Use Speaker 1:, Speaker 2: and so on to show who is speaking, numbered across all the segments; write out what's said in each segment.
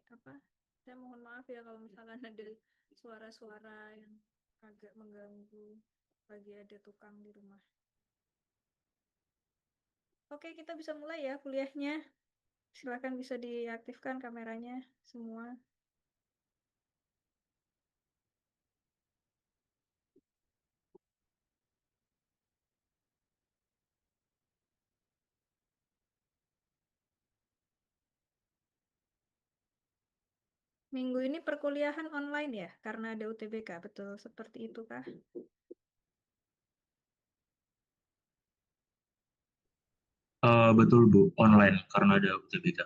Speaker 1: apa, saya mohon maaf ya kalau misalkan ada suara-suara yang agak mengganggu bagi ada tukang di rumah. Oke, kita bisa mulai ya kuliahnya. Silakan bisa diaktifkan kameranya semua. Minggu ini perkuliahan online ya, karena ada UTBK, betul seperti itu kah?
Speaker 2: Betul Bu, online karena ada UTBK.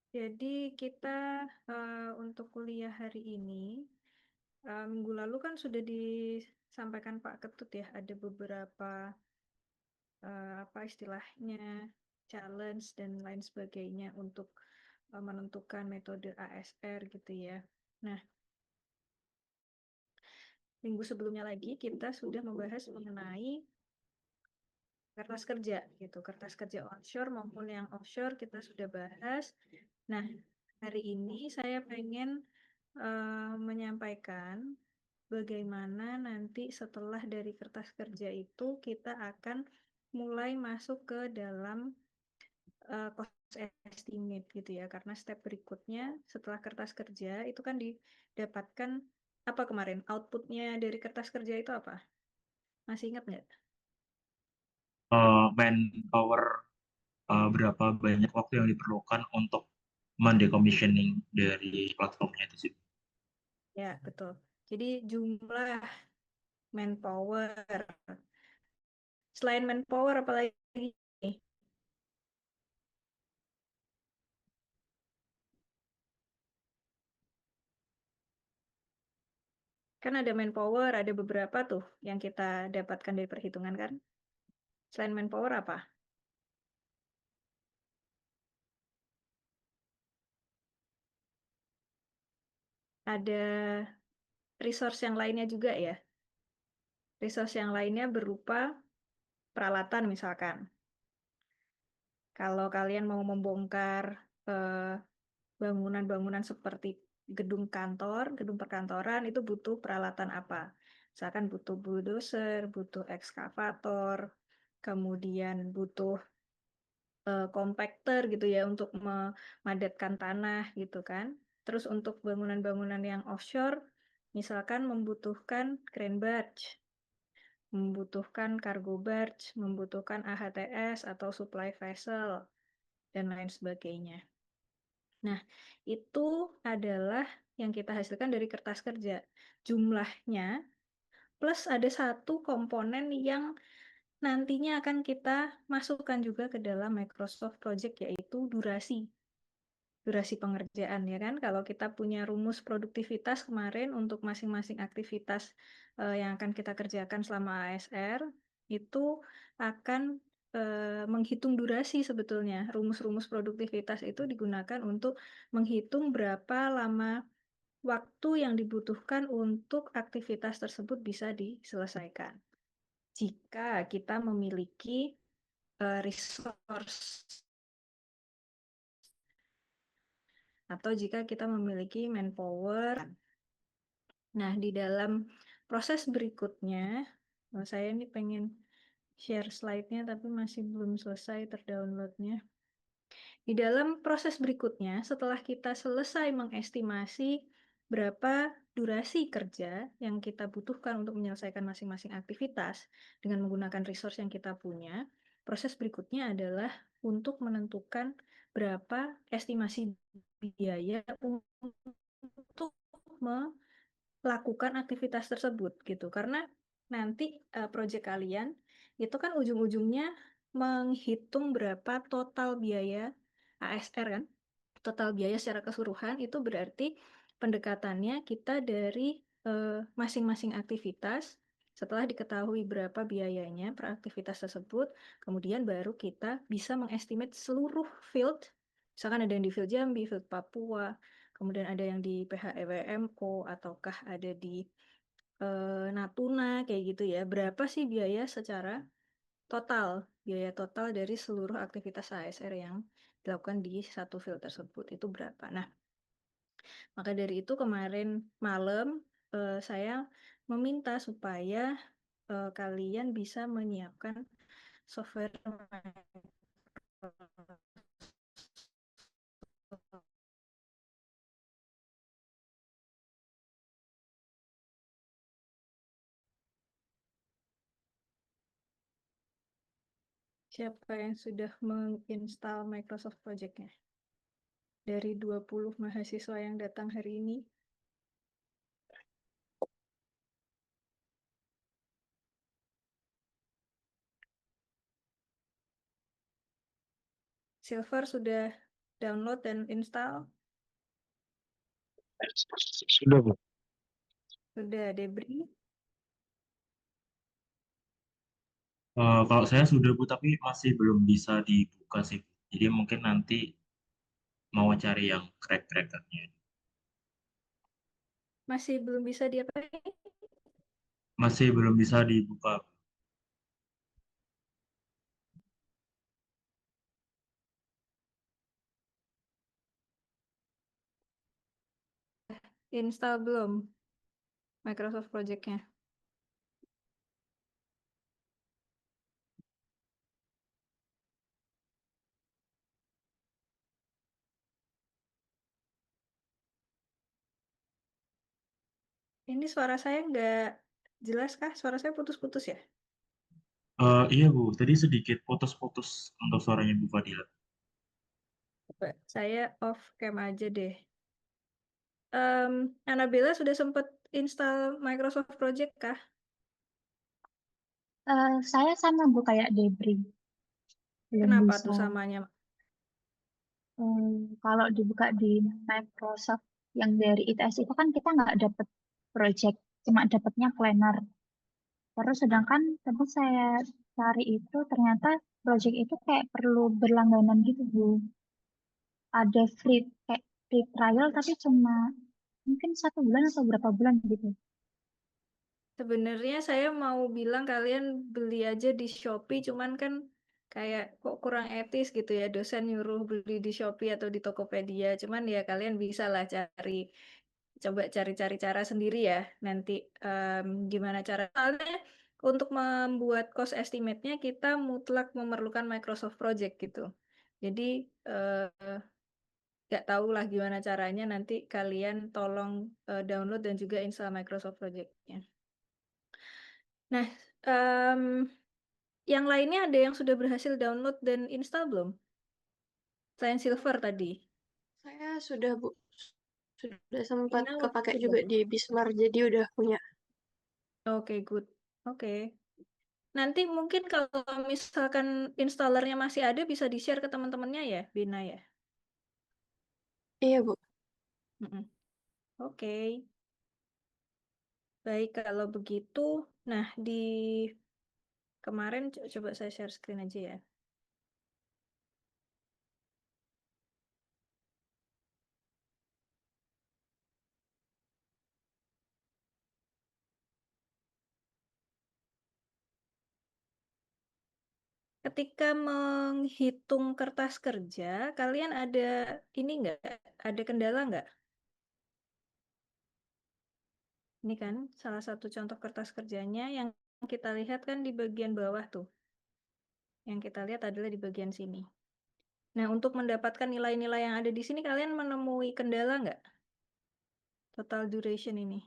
Speaker 1: Jadi kita untuk kuliah hari ini, minggu lalu kan sudah disampaikan Pak Ketut ya, ada beberapa apa istilahnya challenge dan lain sebagainya untuk menentukan metode ASR gitu ya. Nah, minggu sebelumnya lagi kita sudah membahas mengenai kertas kerja gitu, kertas kerja onshore maupun yang offshore kita sudah bahas. Nah, hari ini saya pengen menyampaikan bagaimana nanti setelah dari kertas kerja itu kita akan mulai masuk ke dalam cost estimate gitu ya, karena step berikutnya setelah kertas kerja itu kan didapatkan apa kemarin outputnya dari kertas kerja itu apa? Masih ingat nggak?
Speaker 2: Manpower, berapa banyak waktu yang diperlukan untuk mendecommissioning dari platformnya itu sih.
Speaker 1: Ya, betul. Jadi jumlah manpower. Selain manpower apalagi nih? Kan ada manpower, ada beberapa tuh yang kita dapatkan dari perhitungan kan. Selain manpower apa? Ada resource yang lainnya juga ya. Resource yang lainnya berupa peralatan misalkan. Kalau kalian mau membongkar eh, bangunan-bangunan seperti gedung kantor, gedung perkantoran itu butuh peralatan apa? Misalkan butuh bulldozer, butuh ekskavator, kemudian butuh compactor gitu ya untuk memadatkan tanah gitu kan. Terus untuk bangunan-bangunan yang offshore, misalkan membutuhkan crane barge, membutuhkan cargo barge, membutuhkan AHTS atau supply vessel, dan lain sebagainya. Nah, itu adalah yang kita hasilkan dari kertas kerja. Jumlahnya plus ada satu komponen yang nantinya akan kita masukkan juga ke dalam Microsoft Project, yaitu durasi pengerjaan ya kan. Kalau kita punya rumus produktivitas kemarin untuk masing-masing aktivitas yang akan kita kerjakan selama ASR, itu akan menghitung durasi sebetulnya. Rumus-rumus produktivitas itu digunakan untuk menghitung berapa lama waktu yang dibutuhkan untuk aktivitas tersebut bisa diselesaikan. Jika kita memiliki resource atau jika kita memiliki manpower. Nah, di dalam proses berikutnya, saya ini pengen share slide-nya tapi masih belum selesai terdownload-nya. Di dalam proses berikutnya, setelah kita selesai mengestimasi berapa durasi kerja yang kita butuhkan untuk menyelesaikan masing-masing aktivitas dengan menggunakan resource yang kita punya, proses berikutnya adalah untuk menentukan berapa estimasi biaya untuk melakukan aktivitas tersebut gitu. Karena nanti proyek kalian itu kan ujung-ujungnya menghitung berapa total biaya ASR kan. Total biaya secara keseluruhan itu berarti pendekatannya kita dari masing-masing aktivitas. Setelah diketahui berapa biayanya per aktivitas tersebut, kemudian baru kita bisa mengestimate seluruh field. Misalkan ada yang di field Jambi, field Papua, kemudian ada yang di PHEWMO, ataukah ada di Natuna, kayak gitu ya. Berapa sih biaya secara total, biaya total dari seluruh aktivitas ASR yang dilakukan di satu field tersebut itu berapa. Nah, maka dari itu kemarin malam saya meminta supaya kalian bisa menyiapkan software siapa yang sudah menginstal Microsoft Project-nya? Dari 20 mahasiswa yang datang hari ini, Silver sudah download dan install?
Speaker 3: Sudah, Bu.
Speaker 1: Sudah, Debri?
Speaker 2: Kalau saya sudah Bu, tapi masih belum bisa dibuka sih. Jadi mungkin nanti mau cari yang crack-crackernya.
Speaker 1: Masih belum bisa diapain?
Speaker 2: Masih belum bisa dibuka.
Speaker 1: Install belum Microsoft Project-nya? Ini suara saya nggak jelas kah? Suara saya putus-putus ya?
Speaker 2: Iya Bu, tadi sedikit putus-putus untuk suaranya Bu Fadila.
Speaker 1: Coba saya off cam aja deh. Annabella sudah sempat install Microsoft Project kah?
Speaker 4: Saya sama Bu kayak Debri, belum
Speaker 1: Kenapa
Speaker 4: bisa.
Speaker 1: tuh samanya?
Speaker 4: Kalau dibuka di Microsoft yang dari ITS itu kan kita nggak dapat project, cuma dapatnya planner. Terus sedangkan tempat saya cari itu ternyata project itu kayak perlu berlangganan gitu Bu. Ada kayak free trial tapi cuma mungkin 1 bulan atau berapa bulan gitu.
Speaker 1: Sebenarnya saya mau bilang kalian beli aja di Shopee, cuman kan kayak kok kurang etis gitu ya, dosen nyuruh beli di Shopee atau di Tokopedia. Cuman ya kalian bisa lah coba cari-cari cara sendiri ya. Nanti gimana cara? Soalnya untuk membuat cost estimate-nya kita mutlak memerlukan Microsoft Project gitu. Jadi nggak tahu lah gimana caranya. Nanti kalian tolong download dan juga install Microsoft Project-nya. Nah, em, yang lainnya ada yang sudah berhasil download dan install belum? Selain Silver tadi.
Speaker 5: Saya sudah, Bu. Sudah sempat
Speaker 1: Ina
Speaker 5: kepake
Speaker 1: sudah.
Speaker 5: juga di Bismar, jadi udah punya.
Speaker 1: Oke, good. Oke. Nanti mungkin kalau misalkan installernya masih ada, bisa di-share ke teman-temannya ya, Bina ya.
Speaker 5: Iya, Bu.
Speaker 1: Mm-mm. Oke. Baik, kalau begitu, nah di kemarin coba saya share screen aja ya. Ketika menghitung kertas kerja, kalian ada ini nggak? Ada kendala nggak? Ini kan salah satu contoh kertas kerjanya yang kita lihat kan di bagian bawah tuh. Yang kita lihat adalah di bagian sini. Nah, untuk mendapatkan nilai-nilai yang ada di sini, kalian menemui kendala nggak? Total duration ini.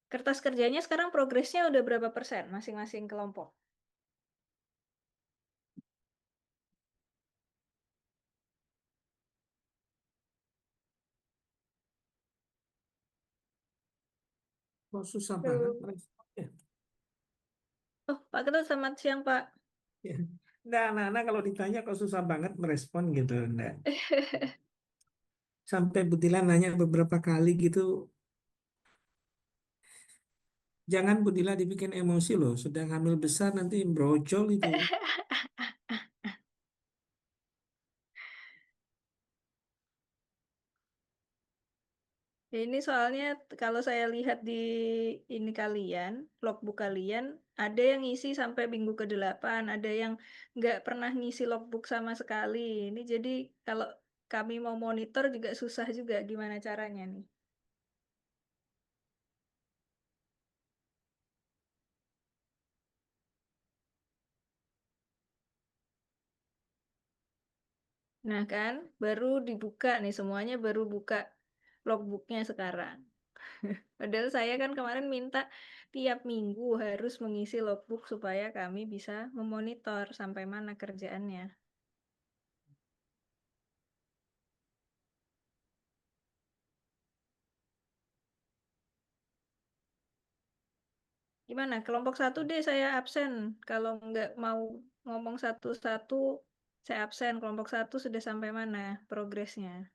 Speaker 1: Kertas kerjanya sekarang progresnya udah berapa persen masing-masing kelompok?
Speaker 6: Kok susah
Speaker 1: Tuh.
Speaker 6: banget responnya?
Speaker 1: Oh, Pak Ketut, selamat siang, Pak.
Speaker 6: Ya. Enggak, anak-anak kalau ditanya kok susah banget merespon gitu. Enggak. Sampai Butila nanya beberapa kali gitu. Jangan Butila dibikin emosi loh. Sedang hamil besar nanti brojol itu.
Speaker 1: Ya, ini soalnya kalau saya lihat di ini kalian, logbook kalian, ada yang ngisi sampai minggu ke-8, ada yang nggak pernah ngisi logbook sama sekali. Ini jadi kalau kami mau monitor juga susah juga gimana caranya nih. Nah kan, baru dibuka nih semuanya baru buka logbooknya sekarang. Padahal saya kan kemarin minta tiap minggu harus mengisi logbook supaya kami bisa memonitor sampai mana kerjaannya. Gimana? Kelompok 1 deh saya absen. Kalau nggak mau ngomong satu-satu, saya absen. Kelompok 1 sudah sampai mana progresnya?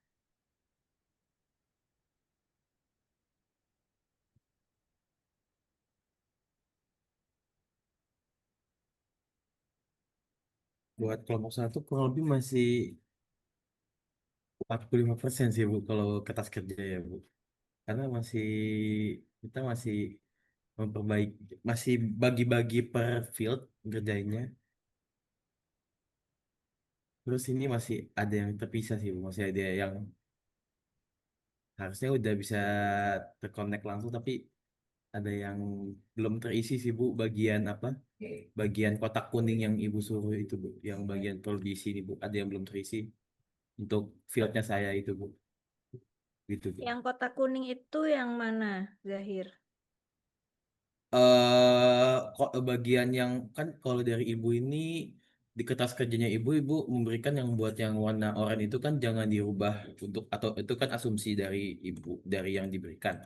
Speaker 3: Buat kelompok 1 kurang lebih masih 45% sih Bu kalau kertas kerja ya Bu. Karena kita masih memperbaiki, masih bagi-bagi per field ngerjainnya. Terus ini masih ada yang terpisah sih Bu, masih ada yang harusnya udah bisa terkonek langsung tapi ada yang belum terisi sih Bu, bagian apa? Bagian kotak kuning yang Ibu suruh itu Bu, yang bagian perlu diisi nih Bu, ada yang belum terisi untuk fieldnya saya itu Bu. Gitu Bu.
Speaker 1: Yang kotak kuning itu yang mana, Zahir?
Speaker 3: Kok bagian yang kan kalau dari ibu ini di kertas kerjanya ibu memberikan yang buat yang warna oranye itu kan jangan dirubah untuk atau itu kan asumsi dari ibu dari yang diberikan.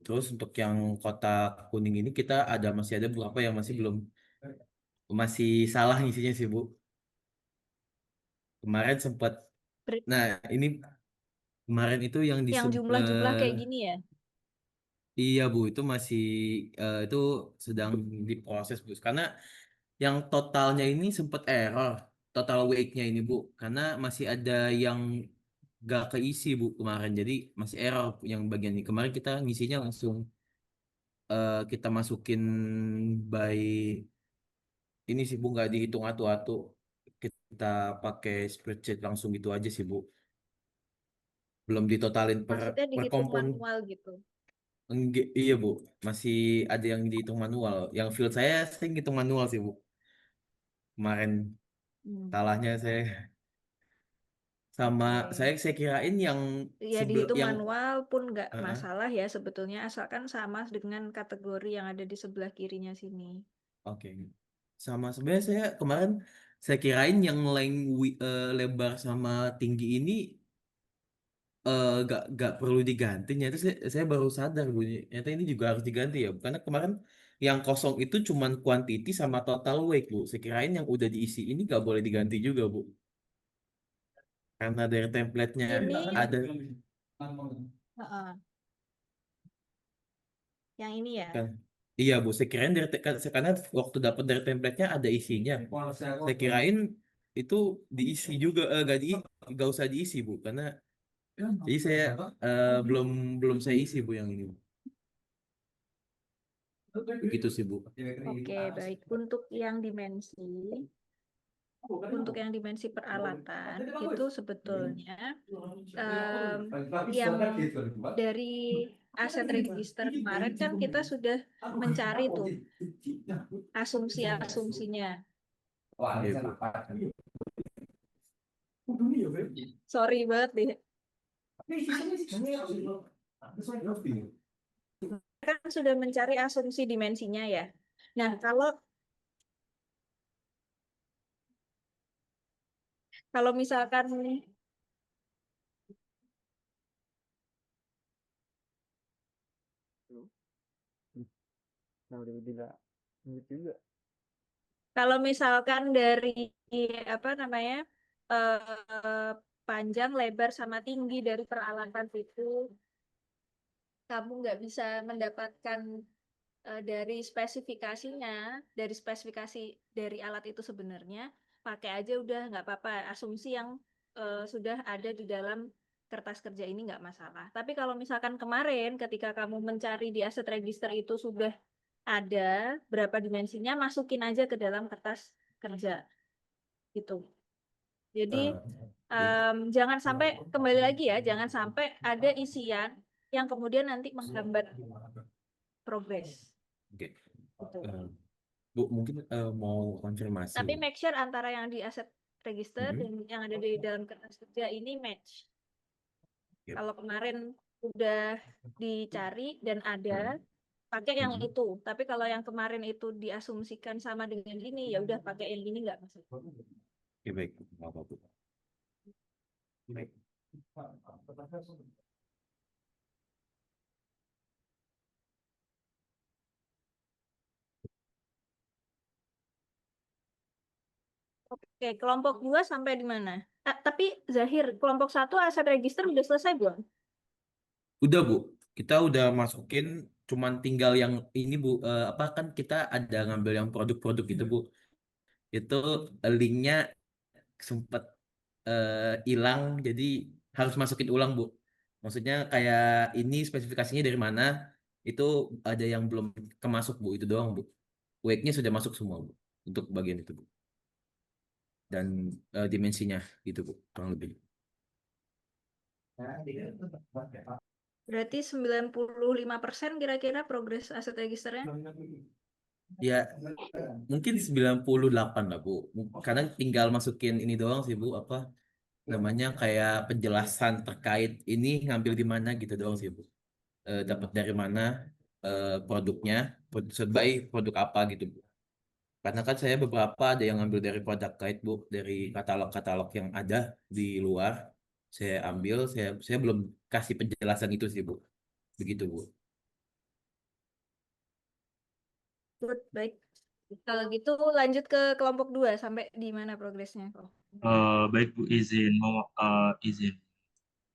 Speaker 3: Terus untuk yang kotak kuning ini kita masih ada beberapa yang masih salah ngisinya sih Bu. Kemarin sempat
Speaker 1: Ber-
Speaker 3: nah ini kemarin itu yang
Speaker 1: Yang jumlah-jumlah kayak gini ya?
Speaker 3: iya Bu itu masih itu sedang diproses Bu karena yang totalnya ini sempat error, total weight-nya ini Bu, karena masih ada yang gak keisi Bu kemarin, jadi masih error yang bagian ini. Kemarin kita ngisinya langsung kita masukin by ini sih Bu, nggak dihitung atu-atu, kita pakai spreadsheet langsung gitu aja sih Bu, belum ditotalin
Speaker 1: Maksudnya
Speaker 3: per
Speaker 1: dihitung
Speaker 3: kompon.
Speaker 1: manual gitu.
Speaker 3: Iya Bu, masih ada yang dihitung manual. Yang field saya sering hitung manual sih Bu. Kemarin
Speaker 1: Hmm.
Speaker 3: salahnya saya sama
Speaker 1: Oke.
Speaker 3: saya kirain yang
Speaker 1: Ya dihitung
Speaker 3: yang
Speaker 1: manual pun nggak
Speaker 3: Heeh,
Speaker 1: masalah ya sebetulnya asalkan sama dengan kategori yang ada di sebelah kirinya sini.
Speaker 3: oke. Sama sebenarnya saya kirain yang lebar sama tinggi ini gak perlu diganti. Ternyata saya baru sadar Bu. Ternyata ini juga harus diganti ya. Karena kemarin yang kosong itu cuman quantity sama total weight Bu. Saya kirain yang udah diisi ini gak boleh diganti juga Bu. Karena dari template-nya
Speaker 1: Ini,
Speaker 3: ada
Speaker 1: heeh, yang ini ya.
Speaker 3: kan. Iya Bu, saya kirain karena waktu dapat dari template-nya ada isinya. Saya kirain itu diisi juga, gak usah diisi Bu, karena jadi saya belum belum saya isi Bu yang ini. Begitu sih Bu.
Speaker 1: Oke, baik. Untuk yang dimensi peralatan itu sebetulnya yang dari aset register kemarin kan kita sudah mencari tuh asumsi-asumsinya.
Speaker 3: Iya Bu.
Speaker 1: Sorry banget deh. Kan sudah mencari asumsi dimensinya ya. Nah, kalau misalkan dari apa namanya panjang, lebar, sama tinggi dari peralatan itu kamu nggak bisa mendapatkan dari spesifikasi dari alat itu sebenarnya, pakai aja udah nggak apa-apa asumsi yang sudah ada di dalam kertas kerja ini nggak masalah. Tapi kalau misalkan kemarin ketika kamu mencari di aset register itu sudah ada berapa dimensinya, masukin aja ke dalam kertas kerja gitu. Jadi jangan sampai kembali lagi ya, jangan sampai ada isian yang kemudian nanti menghambat progres.
Speaker 3: Oke.
Speaker 1: Gitu.
Speaker 3: Bu, mungkin mau konfirmasi,
Speaker 1: Tapi
Speaker 3: Bu.
Speaker 1: make sure antara yang di aset register dan yang ada di dalam kertas kerja ini match.
Speaker 3: Yep.
Speaker 1: Kalau kemarin udah dicari dan ada, pakai yang itu. Tapi kalau yang kemarin itu diasumsikan sama dengan ini, ya udah pakai yang ini nggak masalah.
Speaker 3: Oke, baik. Nggak apa-apa. Baik.
Speaker 1: Oke, kelompok 2 sampai di mana? Tapi Zahir, kelompok 1 aset register udah selesai belum?
Speaker 3: Udah, Bu. Kita udah masukin, cuman tinggal yang ini, Bu. Apa kan kita ada ngambil yang produk-produk gitu, Bu. Itu linknya sempat hilang, jadi harus masukin ulang, Bu. Maksudnya kayak ini spesifikasinya dari mana, itu ada yang belum kemasuk, Bu. Itu doang, Bu. Weight-nya sudah masuk semua, Bu. Untuk bagian itu, Bu. Dan dimensinya gitu, Bu. Kurang lebih.
Speaker 1: Berarti 95% kira-kira progres aset registernya?
Speaker 3: Ya, mungkin 98 lah, Bu. Karena tinggal masukin ini doang sih, Bu. Apa namanya, kayak penjelasan terkait ini ngambil di mana gitu doang sih, Bu. Dapat dari mana produknya, sebaik produk apa gitu, Bu. Karena kan saya beberapa ada yang ngambil dari produk guide, Bu, dari katalog-katalog yang ada di luar. Saya ambil, saya belum kasih penjelasan itu sih, Bu. Begitu, Bu.
Speaker 1: Good, baik. Kalau gitu lanjut ke kelompok 2 sampai di mana progresnya?
Speaker 2: Baik Bu, izin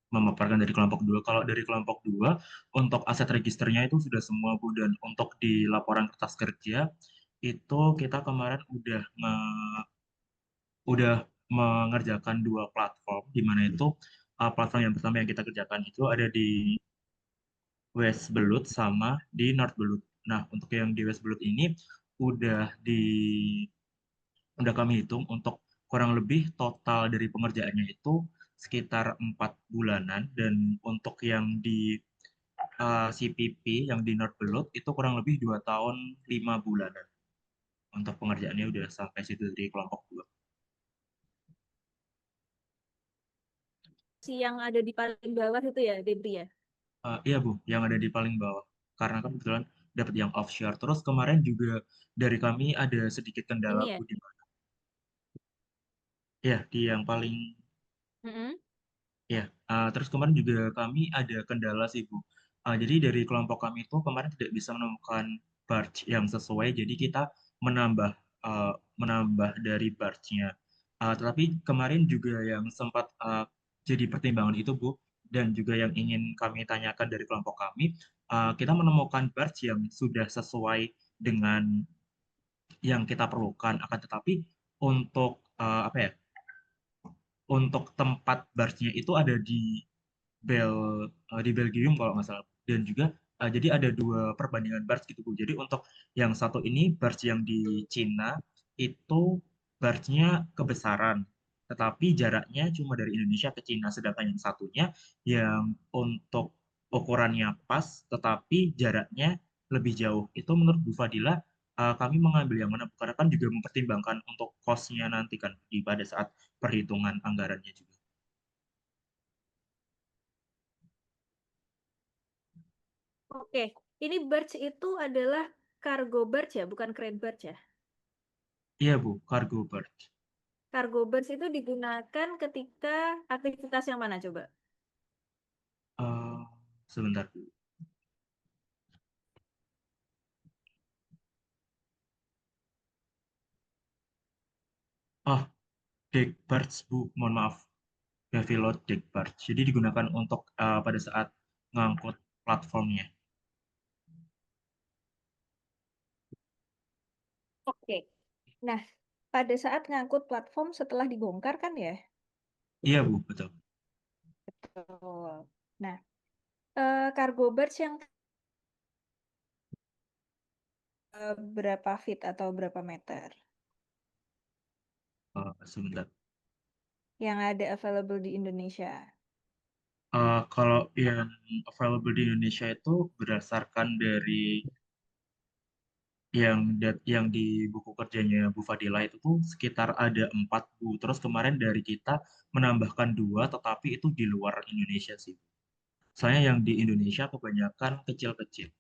Speaker 2: memaparkan dari kelompok 2. Kalau dari kelompok 2 untuk aset registernya itu sudah semua Bu, dan untuk di laporan kertas kerja itu kita kemarin udah mengerjakan 2 platform, di mana itu platform yang pertama yang kita kerjakan itu ada di West Belut sama di North Belut. Nah, untuk yang di West Belut ini udah di udah kami hitung untuk kurang lebih total dari pengerjaannya itu sekitar 4 bulanan, dan untuk yang di CPP yang di North Belut itu kurang lebih 2 tahun 5 bulanan. Untuk pengerjaannya udah sampai situ dari kelompok 2.
Speaker 1: Si yang ada di paling bawah itu ya, Debri ya?
Speaker 2: Iya Bu, yang ada di paling bawah. Karena kan kebetulan dapat yang offshore. Terus kemarin juga dari kami ada sedikit kendala
Speaker 1: Ini ya?
Speaker 2: Bu di mana? Ya, di yang paling.
Speaker 1: Mm-mm.
Speaker 2: Ya, terus kemarin juga kami ada kendala sih Bu. Jadi dari kelompok kami itu kemarin tidak bisa menemukan barge yang sesuai, jadi kita menambah uh, menambah dari barge-nya. Tetapi kemarin juga yang sempat jadi pertimbangan itu Bu, dan juga yang ingin kami tanyakan dari kelompok kami, kita menemukan barge yang sudah sesuai dengan yang kita perlukan, akan tetapi untuk apa ya? Untuk tempat barge-nya itu ada Bel di Belgium kalau nggak salah, dan juga jadi ada 2 perbandingan barge gitu Bu. Jadi untuk yang satu ini barge yang di Cina itu barge-nya kebesaran, tetapi jaraknya cuma dari Indonesia ke Cina, sedangkan yang satunya yang untuk ukurannya pas tetapi jaraknya lebih jauh. Itu menurut Bu Fadila, kami mengambil yang mana Bu? Karena kan juga mempertimbangkan untuk cost-nya nanti kan pada saat perhitungan anggarannya juga.
Speaker 1: Oke, ini barge itu adalah cargo barge ya, bukan crate barge ya?
Speaker 2: Iya Bu, cargo barge.
Speaker 1: Cargo barge itu digunakan ketika aktivitas yang mana coba?
Speaker 2: Eh, Sebentar Bu. Oh, deck barge Bu, mohon maaf. Heavy load deck barge. Jadi digunakan untuk pada saat ngangkut platformnya.
Speaker 1: Oke. Nah, pada saat ngangkut platform setelah dibongkar kan ya?
Speaker 2: Iya Bu, betul.
Speaker 1: Betul. Nah, cargo barge yang berapa feet atau berapa meter
Speaker 2: Sebentar.
Speaker 1: yang ada available di Indonesia?
Speaker 2: Kalau yang available di Indonesia itu berdasarkan dari yang di buku kerjanya Bu Fadila itu tuh sekitar ada 4 Bu. Terus kemarin dari kita menambahkan 2, tetapi itu di luar Indonesia sih. Soalnya yang di Indonesia kebanyakan kecil-kecil.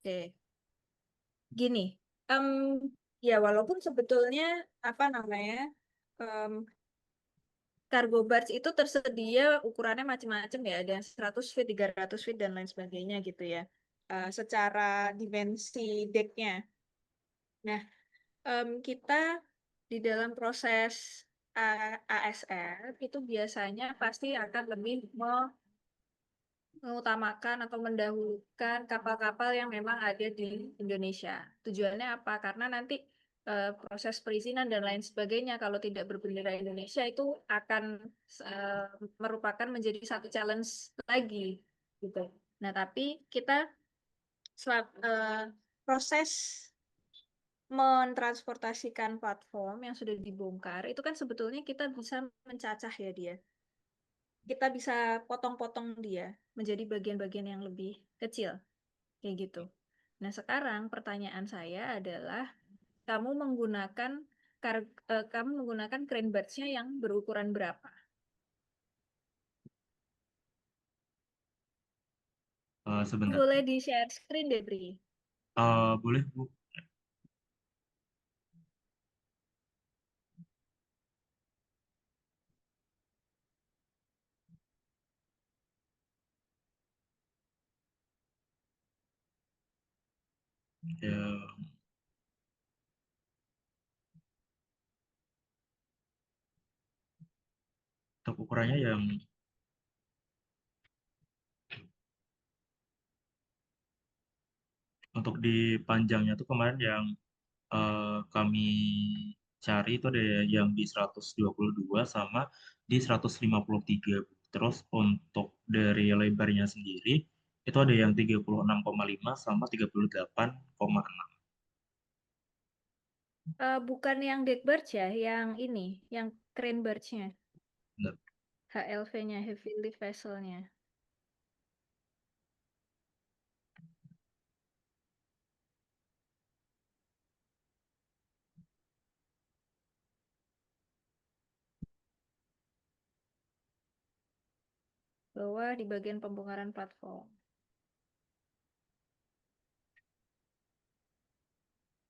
Speaker 1: Oke, gini, em, ya walaupun sebetulnya apa namanya em, cargo barge itu tersedia ukurannya macam-macam ya, ada yang 100 feet, 300 feet dan lain sebagainya gitu ya. Secara dimensi decknya. Nah, kita di dalam proses ASR itu biasanya pasti akan lebih mengutamakan atau mendahulukan kapal-kapal yang memang ada di Indonesia. Tujuannya apa? Karena nanti proses perizinan dan lain sebagainya kalau tidak berbendera Indonesia itu akan eh, merupakan menjadi satu challenge lagi gitu. Nah, tapi kita proses mentransportasikan platform yang sudah dibongkar itu kan sebetulnya kita bisa mencacah ya dia. Kita bisa potong-potong dia menjadi bagian-bagian yang lebih kecil kayak gitu. Nah, sekarang pertanyaan saya adalah kamu menggunakan crane barge-nya yang berukuran berapa?
Speaker 2: Sebentar.
Speaker 1: Boleh di-share screen deh, Bri.
Speaker 2: Boleh Bu? Ya, untuk ukurannya yang untuk di panjangnya tuh kemarin yang kami cari itu ada yang di 122 sama di 153. Terus untuk dari lebarnya sendiri itu ada yang 36,5 sama 38,6.
Speaker 1: Bukan yang deck barge ya, yang ini, yang crane barge-nya,
Speaker 2: Benar.
Speaker 1: HLV-nya, heavy lift vessel-nya. Bawah di bagian pembongkaran platform.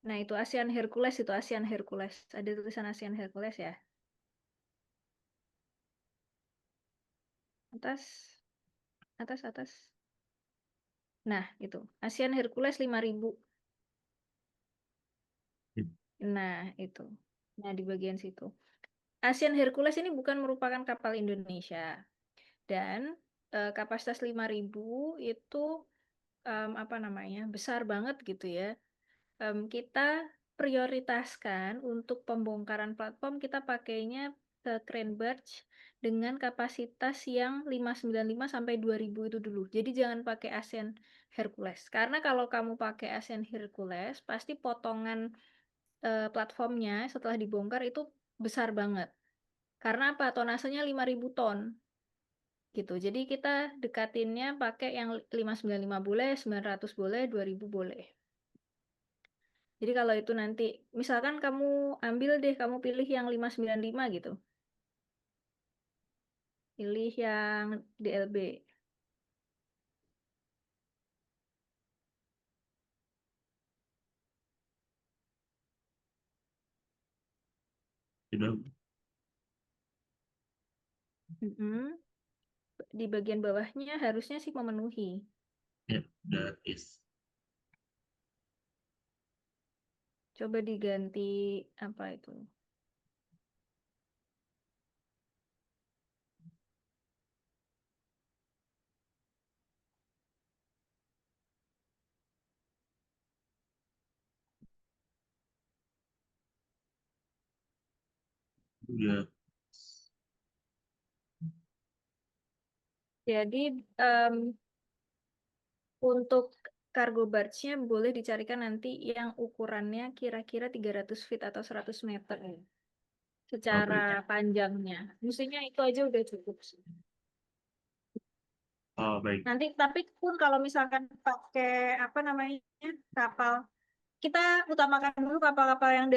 Speaker 1: Nah, itu ASEAN Hercules, itu ASEAN Hercules. Ada tulisan ASEAN Hercules ya. Atas, atas, atas. Nah, itu. ASEAN Hercules 5.000. Nah, itu. Nah, di bagian situ. ASEAN Hercules ini bukan merupakan kapal Indonesia. Dan kapasitas 5.000 itu apa namanya? Besar banget gitu ya. Kita prioritaskan untuk pembongkaran platform kita pakainya ke crane barge dengan kapasitas yang 595 sampai 2.000 itu dulu. Jadi jangan pakai ASEAN Hercules. Karena kalau kamu pakai ASEAN Hercules, pasti potongan platformnya setelah dibongkar itu besar banget. Karena apa? Tonasenya 5.000 ton gitu. Jadi kita dekatinnya pakai yang 595 boleh, 900 boleh, 2.000 boleh. Jadi kalau itu nanti, misalkan kamu ambil deh, kamu pilih yang 595 gitu. Pilih yang DLB.
Speaker 2: Sudah.
Speaker 1: Mm-mm. Di bagian bawahnya harusnya sih memenuhi.
Speaker 2: Ya, that is.
Speaker 1: Coba diganti apa itu?
Speaker 2: Udah.
Speaker 1: Jadi untuk cargo barge-nya boleh dicarikan nanti yang ukurannya kira-kira 300 feet atau 100 meter
Speaker 2: Oh, baik.
Speaker 1: secara panjangnya. Mestinya itu aja udah cukup sih.
Speaker 2: Oh, baik.
Speaker 1: Nanti tapi pun kalau misalkan pakai apa namanya kapal, kita utamakan dulu kapal-kapal yang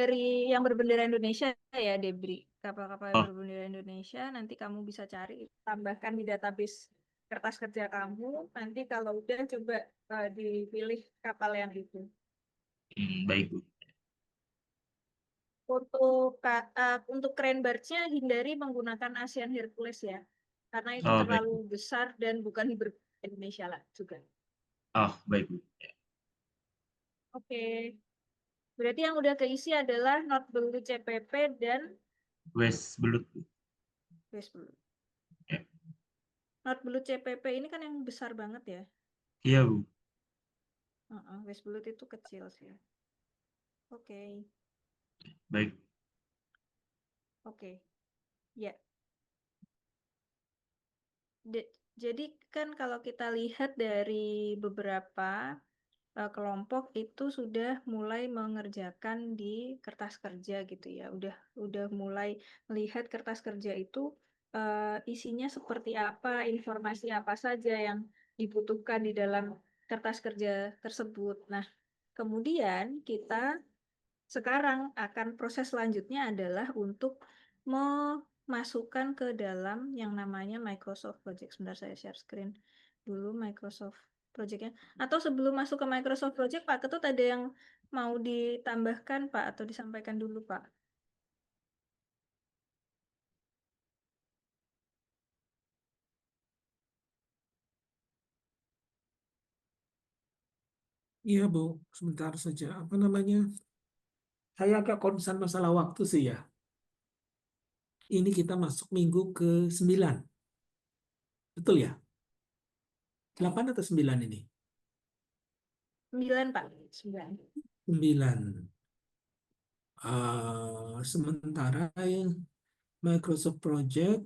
Speaker 1: berbendera Indonesia ya, Debri. Kapal-kapal yang
Speaker 2: Oh,
Speaker 1: berbendera Indonesia nanti kamu bisa cari, tambahkan di database kertas kerja kamu. Nanti kalau udah coba dipilih kapal yang itu.
Speaker 2: baik, Bu.
Speaker 1: Untuk crane barge-nya hindari menggunakan Asian Hercules ya, karena itu
Speaker 2: Oh, baik,
Speaker 1: terlalu
Speaker 2: Bu.
Speaker 1: besar dan bukan berbendera Indonesia lah juga.
Speaker 2: Oh, baik, Bu.
Speaker 1: Oke, berarti yang udah keisi adalah Not Blue CPP dan
Speaker 2: West belut, Bu.
Speaker 1: West Blue.
Speaker 2: Ya.
Speaker 1: Not Blue CPP ini kan yang besar banget ya.
Speaker 2: Iya, Bu.
Speaker 1: West Blue itu kecil sih. Oke,
Speaker 2: Baik.
Speaker 1: oke. Ya. Jadi kan kalau kita lihat dari beberapa kelompok itu sudah mulai mengerjakan di kertas kerja gitu ya. Udah mulai melihat kertas kerja itu isinya seperti apa, informasi apa saja yang dibutuhkan di dalam kertas kerja tersebut. Nah, kemudian kita sekarang akan proses selanjutnya adalah untuk memasukkan ke dalam yang namanya Microsoft Project. Sebentar saya share screen dulu Microsoft Project-nya. Atau sebelum masuk ke Microsoft Project, Pak Ketut ada yang mau ditambahkan, Pak, atau disampaikan dulu, Pak?
Speaker 6: Iya, Bu. Sebentar saja. Apa namanya? Saya agak concern masalah waktu sih ya. Ini kita masuk minggu ke-9. Betul ya? 8 atau 9 ini?
Speaker 1: 9, Pak. 9.
Speaker 6: 9. Sementara yang Microsoft Project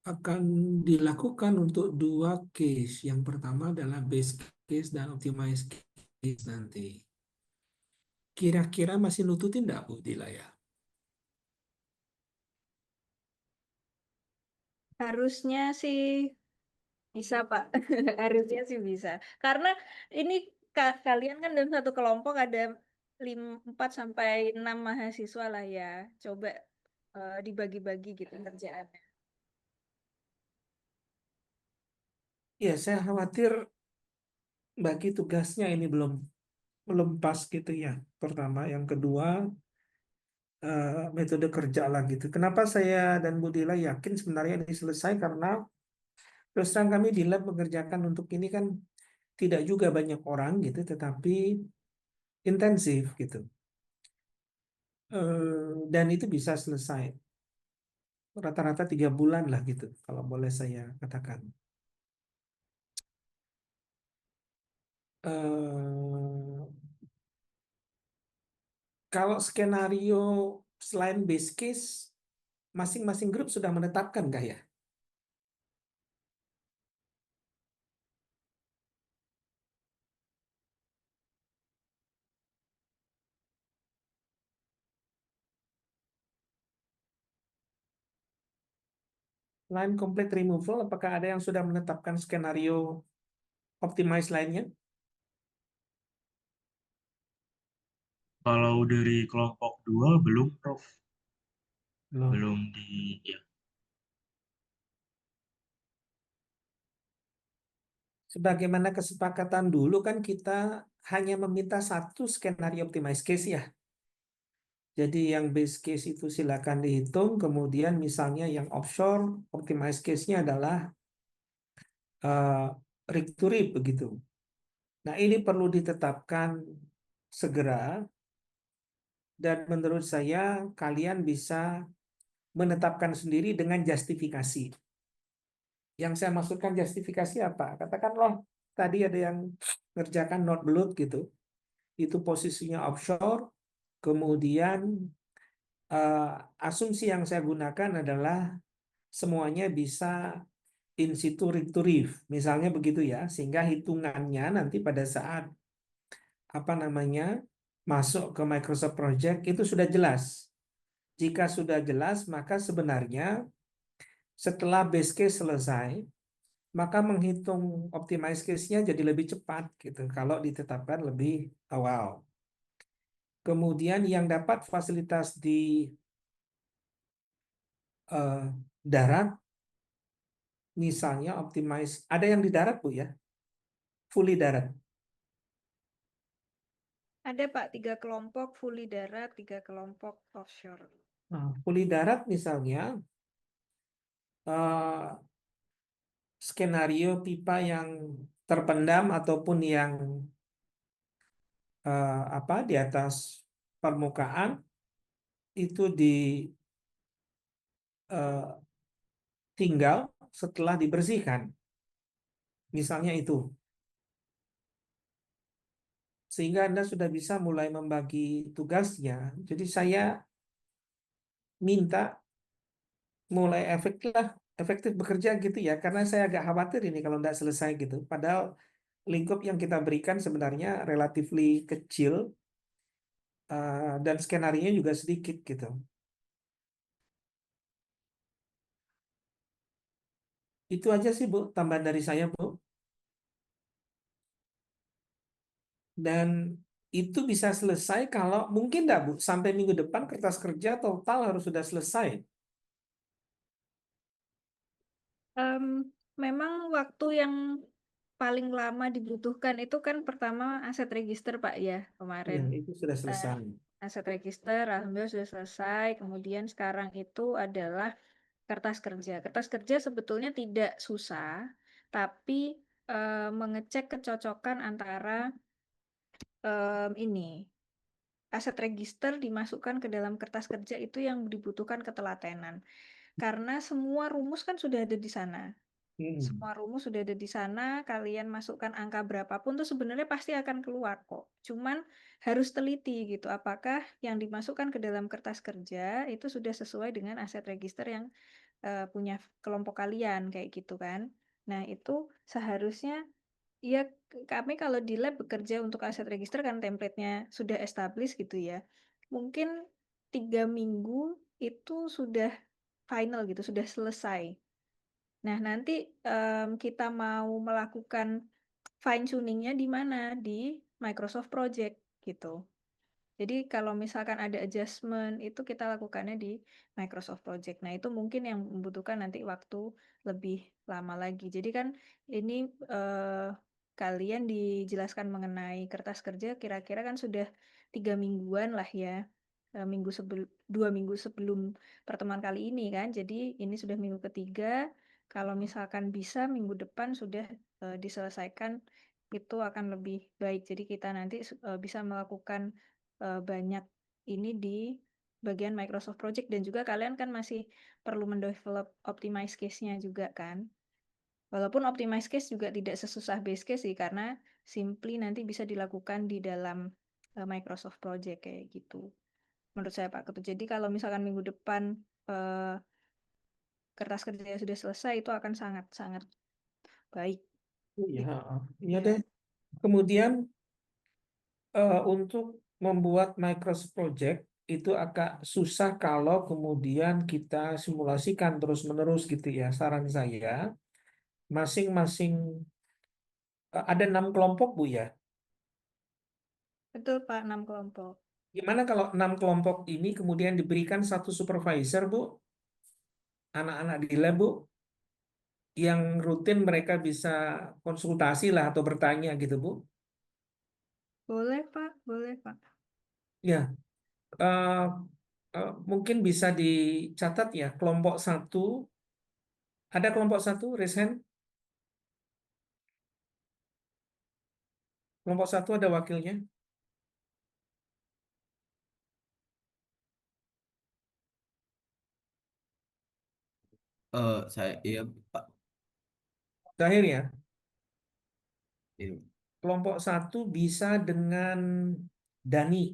Speaker 6: akan dilakukan untuk 2 case. Yang pertama adalah base case dan optimize case nanti. Kira-kira masih nututin nggak, Bu Dila ya?
Speaker 1: Harusnya sih bisa, Pak. Harusnya sih bisa. Karena ini kalian kan dalam satu kelompok ada 4 sampai 6 mahasiswa lah ya. Coba dibagi-bagi gitu kerjaannya.
Speaker 6: Ya, saya khawatir bagi tugasnya ini belum pas gitu ya. Pertama, yang kedua metode kerja lah gitu. Kenapa saya dan Bu Dila yakin sebenarnya ini selesai karena terus terang kami di lab mengerjakan untuk ini kan tidak juga banyak orang gitu, tetapi intensif gitu. Dan itu bisa selesai rata-rata 3 bulan lah gitu, kalau boleh saya katakan. Eh, Kalau skenario selain base case, masing-masing grup sudah menetapkan kah ya? Line complete removal, apakah ada yang sudah menetapkan skenario optimize lainnya?
Speaker 2: Kalau dari kelompok 2 belum, Prof.
Speaker 6: Belum.
Speaker 2: Belum ya.
Speaker 6: Sebagaimana kesepakatan dulu kan kita hanya meminta satu skenario optimize case ya. Jadi yang base case itu silakan dihitung, kemudian misalnya yang offshore optimize case-nya adalah rig to rig begitu. Nah, ini perlu ditetapkan segera dan menurut saya kalian bisa menetapkan sendiri dengan justifikasi. Yang saya maksudkan justifikasi apa? Katakanlah tadi ada yang ngerjakan not blood gitu. Itu posisinya offshore, kemudian asumsi yang saya gunakan adalah semuanya bisa in situ retrieve, misalnya begitu ya, sehingga hitungannya nanti pada saat apa namanya masuk ke Microsoft Project itu sudah jelas. Jika sudah jelas, maka sebenarnya setelah base case selesai, maka menghitung optimize case-nya jadi lebih cepat gitu kalau ditetapkan lebih awal. Kemudian yang dapat fasilitas di darat, misalnya optimize, ada yang di darat Bu ya, fully darat.
Speaker 1: Ada Pak, 3 kelompok fully darat, 3 kelompok offshore.
Speaker 6: Nah, fully darat misalnya skenario pipa yang terpendam ataupun yang apa di atas permukaan itu tinggal setelah dibersihkan. Misalnya itu. Sehingga Anda sudah bisa mulai membagi tugasnya. Jadi saya minta mulai efektif bekerja gitu ya, karena saya agak khawatir ini kalau tidak selesai gitu. Padahal lingkup yang kita berikan sebenarnya relatively kecil dan skenario juga sedikit gitu. Itu aja sih Bu, tambahan dari saya Bu. Dan itu bisa selesai kalau mungkin enggak Bu, sampai minggu depan kertas kerja total harus sudah selesai.
Speaker 1: Memang waktu yang paling lama dibutuhkan itu kan pertama aset register Pak ya kemarin.
Speaker 6: Ya, itu sudah selesai.
Speaker 1: Aset register alhamdulillah sudah selesai. Kemudian sekarang itu adalah kertas kerja. Kertas kerja sebetulnya tidak susah, tapi mengecek kecocokan antara ini aset register dimasukkan ke dalam kertas kerja itu yang dibutuhkan ketelatenan. Karena semua rumus kan sudah ada di sana. Semua rumus sudah ada di sana, kalian masukkan angka berapapun tuh sebenarnya pasti akan keluar kok. Cuman harus teliti gitu, apakah yang dimasukkan ke dalam kertas kerja itu sudah sesuai dengan aset register yang punya kelompok kalian kayak gitu kan. Nah, itu seharusnya ya kami kalau di lab bekerja untuk aset register kan template-nya sudah established gitu ya. Mungkin 3 minggu itu sudah final gitu, sudah selesai. Nah, nanti kita mau melakukan fine tuningnya di mana? Di Microsoft Project gitu. Jadi kalau misalkan ada adjustment itu kita lakukannya di Microsoft Project. Nah, itu mungkin yang membutuhkan nanti waktu lebih lama lagi. Jadi kan ini kalian dijelaskan mengenai kertas kerja kira-kira kan sudah 3 mingguan lah ya. 2 minggu sebelum pertemuan kali ini kan. Jadi ini sudah minggu ketiga. Kalau misalkan bisa minggu depan sudah diselesaikan itu akan lebih baik. Jadi kita nanti bisa melakukan banyak ini di bagian Microsoft Project dan juga kalian kan masih perlu mendevelop optimize case-nya juga kan. Walaupun optimize case juga tidak sesusah base case sih karena simply nanti bisa dilakukan di dalam Microsoft Project kayak gitu. Menurut saya Pak Ketut. Jadi kalau misalkan minggu depan kertas kerjanya sudah selesai itu akan sangat-sangat baik.
Speaker 6: Iya, iya
Speaker 1: Ya.
Speaker 6: deh. Kemudian untuk membuat Microsoft Project itu agak susah kalau kemudian kita simulasikan terus-menerus gitu ya. Saran saya, masing-masing ada 6 kelompok Bu ya.
Speaker 1: Betul Pak, 6 kelompok.
Speaker 6: Gimana kalau 6 kelompok ini kemudian diberikan satu supervisor Bu, anak-anak di lab Bu, yang rutin mereka bisa konsultasi lah atau bertanya gitu Bu.
Speaker 1: Boleh Pak, boleh Pak.
Speaker 6: Ya, eh, mungkin bisa dicatat ya, kelompok 1, ada kelompok 1, raise hand. Kelompok 1 ada wakilnya.
Speaker 3: Saya iya Pak.
Speaker 6: Terakhir ya,
Speaker 3: Iya,
Speaker 6: kelompok 1 bisa dengan Dani,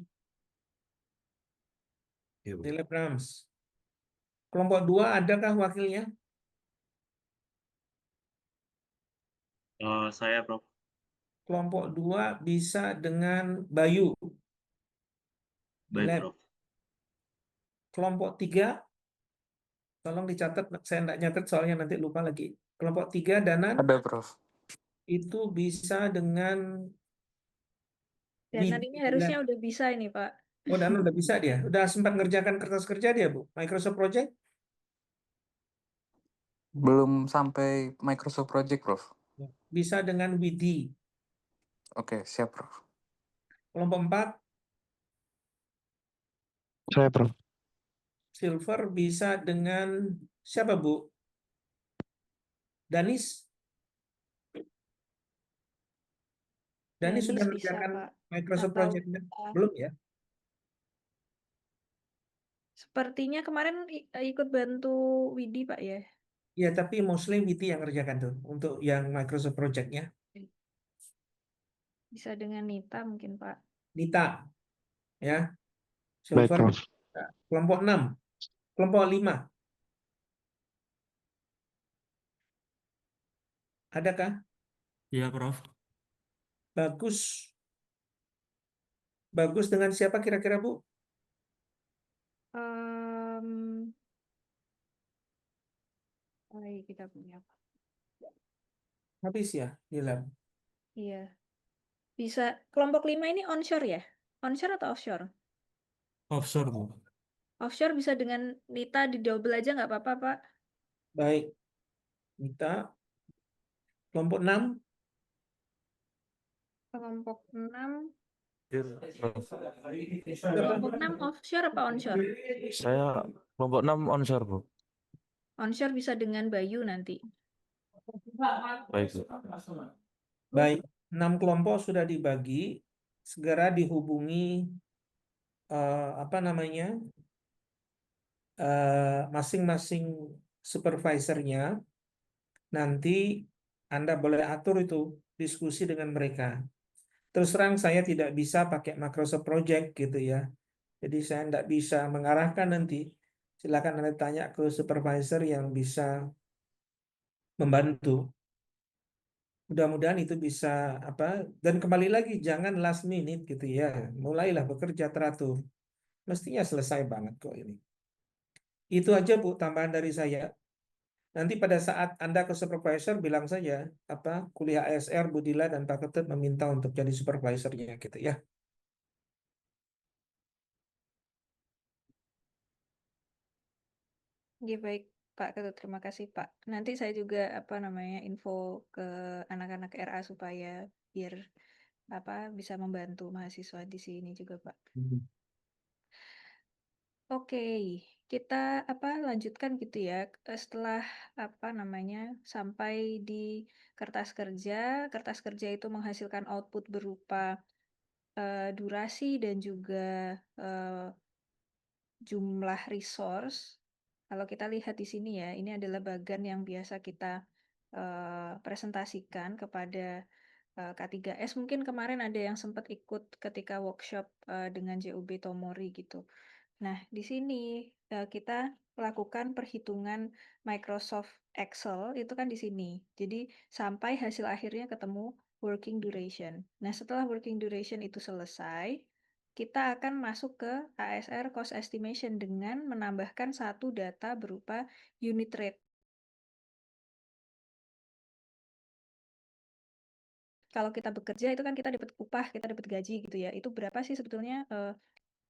Speaker 3: iya, Bu.
Speaker 6: Telegram. Kelompok 2 adakah wakilnya?
Speaker 2: Saya Prof.
Speaker 6: Kelompok 2 bisa dengan Bayu,
Speaker 2: Baik
Speaker 6: Lab.
Speaker 2: Prof.
Speaker 6: Kelompok 3, tolong dicatat, saya enggak nyatet soalnya nanti lupa lagi. Kelompok 3 Danan
Speaker 7: Ada, Prof.
Speaker 6: itu bisa dengan
Speaker 1: Dan ini harusnya udah bisa ini, Pak.
Speaker 6: Oh, Danan udah bisa dia. Udah sempat ngerjakan kertas kerja dia, Bu. Microsoft Project
Speaker 7: Belum sampai Microsoft Project, Prof.
Speaker 6: bisa dengan Widi.
Speaker 7: Oke, siap, Prof.
Speaker 6: Kelompok 4
Speaker 8: Saya, Prof.
Speaker 6: Silver bisa dengan siapa, Bu? Danis? Danis sudah
Speaker 1: Danis bisa,
Speaker 6: mengerjakan
Speaker 1: Pak.
Speaker 6: Microsoft
Speaker 1: Atau
Speaker 6: Project belum ya?
Speaker 1: sepertinya kemarin ikut bantu Widi, Pak ya.
Speaker 6: Ya, tapi mostly Widi yang ngerjakan tuh untuk yang Microsoft Project-nya.
Speaker 1: Bisa dengan Nita mungkin, Pak.
Speaker 6: Nita, ya.
Speaker 8: Baik,
Speaker 6: Silver.
Speaker 8: Prof.
Speaker 6: Kelompok 6. Kelompok 5. Adakah?
Speaker 2: Iya Prof.
Speaker 6: Bagus. Bagus dengan siapa kira-kira, Bu?
Speaker 1: Kita punya apa?
Speaker 6: Habis ya, Dilan.
Speaker 1: Iya. Bisa. Kelompok 5 ini onshore ya? Onshore atau offshore?
Speaker 2: Offshore Bu.
Speaker 1: Offshore bisa dengan Nita di double aja nggak apa-apa, Pak.
Speaker 6: Baik. Nita. Kelompok 6.
Speaker 1: Kelompok 6.
Speaker 8: Prof.
Speaker 1: Kelompok 6 offshore apa onshore?
Speaker 8: Saya kelompok 6 onshore, Bu.
Speaker 1: Onshore bisa dengan Bayu nanti.
Speaker 8: Baik, Bu.
Speaker 6: Baik. 6 kelompok sudah dibagi. Segera dihubungi apa namanya? Masing-masing supervisornya. Nanti Anda boleh atur itu diskusi dengan mereka. Terus terang saya tidak bisa pakai Microsoft Project gitu ya. Jadi saya tidak bisa mengarahkan nanti. Silakan Anda tanya ke supervisor yang bisa membantu. Mudah-mudahan itu bisa apa, dan kembali lagi jangan last minute gitu ya. Mulailah bekerja teratur. Mestinya selesai banget kok ini. Itu aja Bu tambahan dari saya. Nanti pada saat Anda ke supervisor bilang saja apa kuliah ASR Bu Dila dan Pak Ketut meminta untuk jadi supervisornya gitu ya.
Speaker 1: Oke, baik Pak Ketut, terima kasih Pak. Nanti saya juga info ke anak-anak RA supaya biar bisa membantu mahasiswa di sini juga, Pak. Oke, kita lanjutkan gitu ya. Setelah sampai di kertas kerja. Kertas kerja itu menghasilkan output berupa durasi dan juga jumlah resource. Kalau kita lihat di sini ya, ini adalah bagan yang biasa kita presentasikan kepada K3S. Mungkin kemarin ada yang sempat ikut ketika workshop dengan JUB Tomori gitu. Nah, di sini kita lakukan perhitungan Microsoft Excel itu kan di sini. Jadi sampai hasil akhirnya ketemu working duration. Nah, setelah working duration itu selesai, kita akan masuk ke ASR cost estimation dengan menambahkan satu data berupa unit rate. Kalau kita bekerja itu kan kita dapat upah, kita dapat gaji gitu ya. Itu berapa sih sebetulnya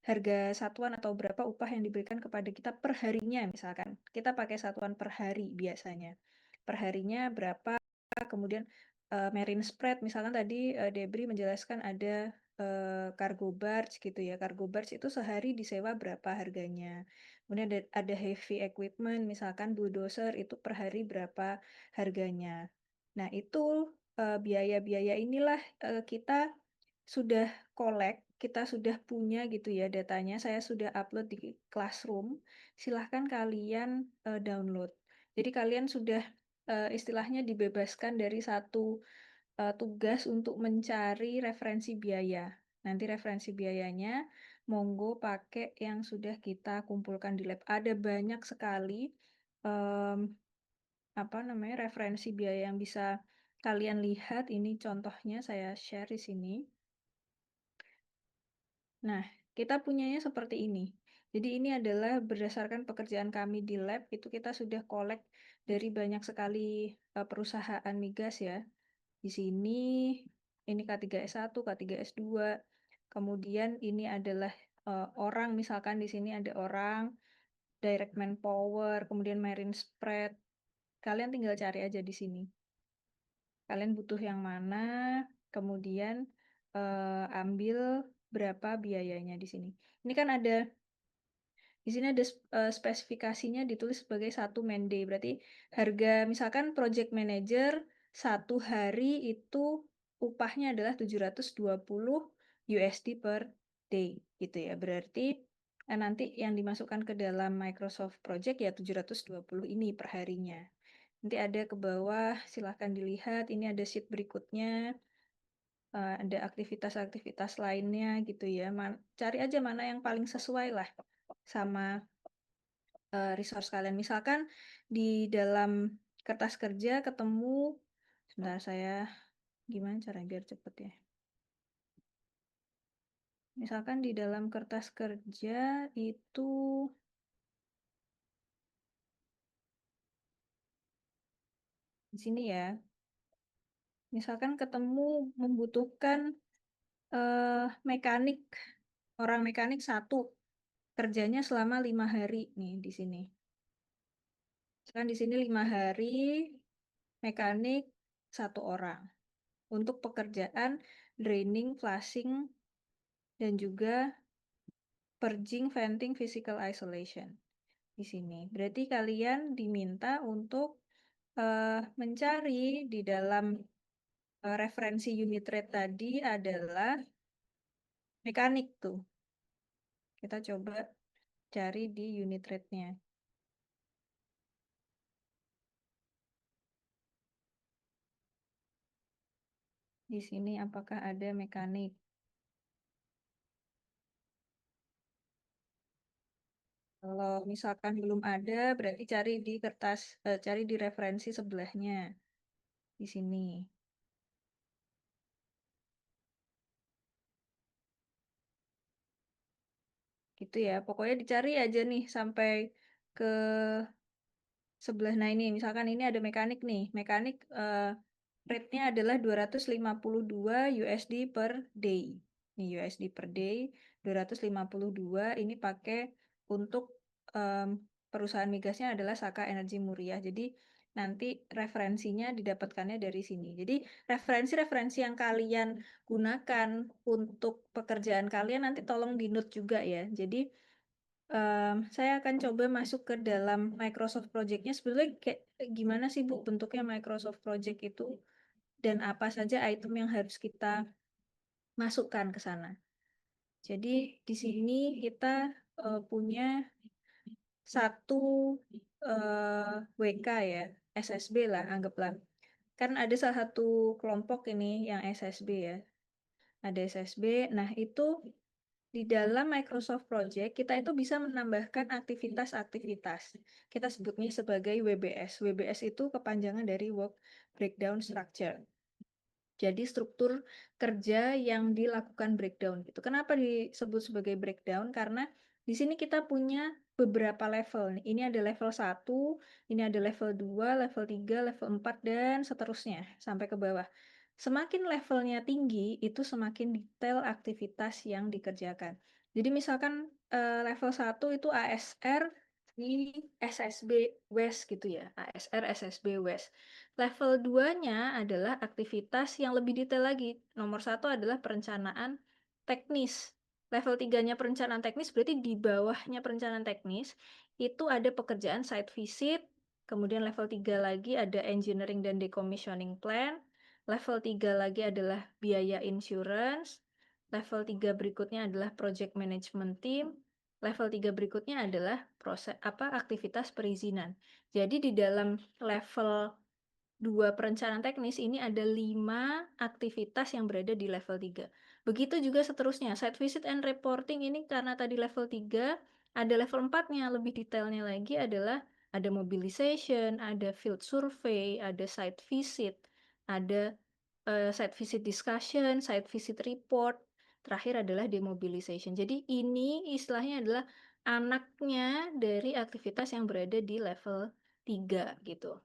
Speaker 1: harga satuan atau berapa upah yang diberikan kepada kita per harinya misalkan. Kita pakai satuan per hari biasanya. Per harinya berapa, kemudian marine spread misalkan tadi Debri menjelaskan ada cargo barge gitu ya. Cargo barge itu sehari disewa berapa harganya. Kemudian ada heavy equipment misalkan bulldozer itu per hari berapa harganya. Nah, itu biaya-biaya inilah kita sudah collect, kita sudah punya gitu ya datanya. Saya sudah upload di Classroom. Silahkan kalian download. Jadi kalian sudah istilahnya dibebaskan dari satu tugas untuk mencari referensi biaya. Nanti referensi biayanya monggo pakai yang sudah kita kumpulkan di lab. Ada banyak sekali referensi biaya yang bisa kalian lihat ini contohnya saya share di sini. Nah, kita punyanya seperti ini. Jadi ini adalah berdasarkan pekerjaan kami di lab, itu kita sudah collect dari banyak sekali perusahaan migas ya. Di sini ini K3S1, K3S2. Kemudian ini adalah orang, misalkan di sini ada orang, direct manpower, kemudian marine spread. Kalian tinggal cari aja di sini. Kalian butuh yang mana, kemudian ambil berapa biayanya di sini. Ini kan ada di sini ada spesifikasinya ditulis sebagai 1 man day. Berarti harga misalkan project manager 1 hari itu upahnya adalah 720 USD per day gitu ya. Berarti nanti yang dimasukkan ke dalam Microsoft Project ya 720 ini per harinya. Nanti ada ke bawah, silahkan dilihat. Ini ada sheet berikutnya. Ada aktivitas-aktivitas lainnya gitu ya. Cari aja mana yang paling sesuai lah sama resource kalian. Misalkan di dalam kertas kerja ketemu, sebentar saya gimana cara biar cepet ya. Misalkan di dalam kertas kerja itu di sini ya. Misalkan ketemu membutuhkan mekanik, orang mekanik 1, kerjanya selama 5 hari nih di sini. Misalkan di sini 5 hari, mekanik 1 orang. Untuk pekerjaan draining, flushing, dan juga purging, venting, physical isolation di sini. Berarti kalian diminta untuk mencari di dalam referensi unit rate tadi adalah mekanik tuh. Kita coba cari di unit rate-nya. Di sini apakah ada mekanik? Kalau misalkan belum ada, berarti cari di kertas, cari di referensi sebelahnya. Di sini. Gitu ya. Pokoknya dicari aja nih sampai ke sebelah. Nah ini, misalkan ini ada mekanik nih. Mekanik rate-nya adalah 252 USD per day. Ini USD per day, 252. Ini pakai untuk perusahaan migasnya adalah Saka Energi Muria. Jadi nanti referensinya didapatkannya dari sini. Jadi referensi-referensi yang kalian gunakan untuk pekerjaan kalian nanti tolong di-note juga ya. Jadi saya akan coba masuk ke dalam Microsoft Project-nya. Sebetulnya kayak gimana sih Bu bentuknya Microsoft Project itu? Dan apa saja item yang harus kita masukkan ke sana. Jadi di sini kita punya satu WK ya, SSB lah anggaplah. Kan ada salah satu kelompok ini yang SSB ya. Ada SSB. Nah, itu di dalam Microsoft Project kita itu bisa menambahkan aktivitas-aktivitas. Kita sebutnya sebagai WBS. WBS itu kepanjangan dari Work Breakdown Structure. Jadi struktur kerja yang dilakukan breakdown gitu. Kenapa disebut sebagai breakdown? Karena di sini kita punya beberapa level. Ini ada level 1, ini ada level 2, level 3, level 4, dan seterusnya sampai ke bawah. Semakin levelnya tinggi, itu semakin detail aktivitas yang dikerjakan. Jadi misalkan level 1 itu ASR di SSB West gitu ya. ASR SSB West. Level 2-nya adalah aktivitas yang lebih detail lagi. Nomor 1 adalah perencanaan teknis. Level 3-nya perencanaan teknis berarti di bawahnya perencanaan teknis itu ada pekerjaan site visit, kemudian level 3 lagi ada engineering dan decommissioning plan, level 3 lagi adalah biaya insurance, level 3 berikutnya adalah project management team, level 3 berikutnya adalah proses aktivitas perizinan. Jadi di dalam level 2 perencanaan teknis ini ada 5 aktivitas yang berada di level 3. Begitu juga seterusnya. Site visit and reporting ini karena tadi level 3, ada level 4-nya lebih detailnya lagi adalah ada mobilization, ada field survey, ada site visit, ada site visit discussion, site visit report, terakhir adalah demobilization. Jadi ini istilahnya adalah anaknya dari aktivitas yang berada di level 3 gitu.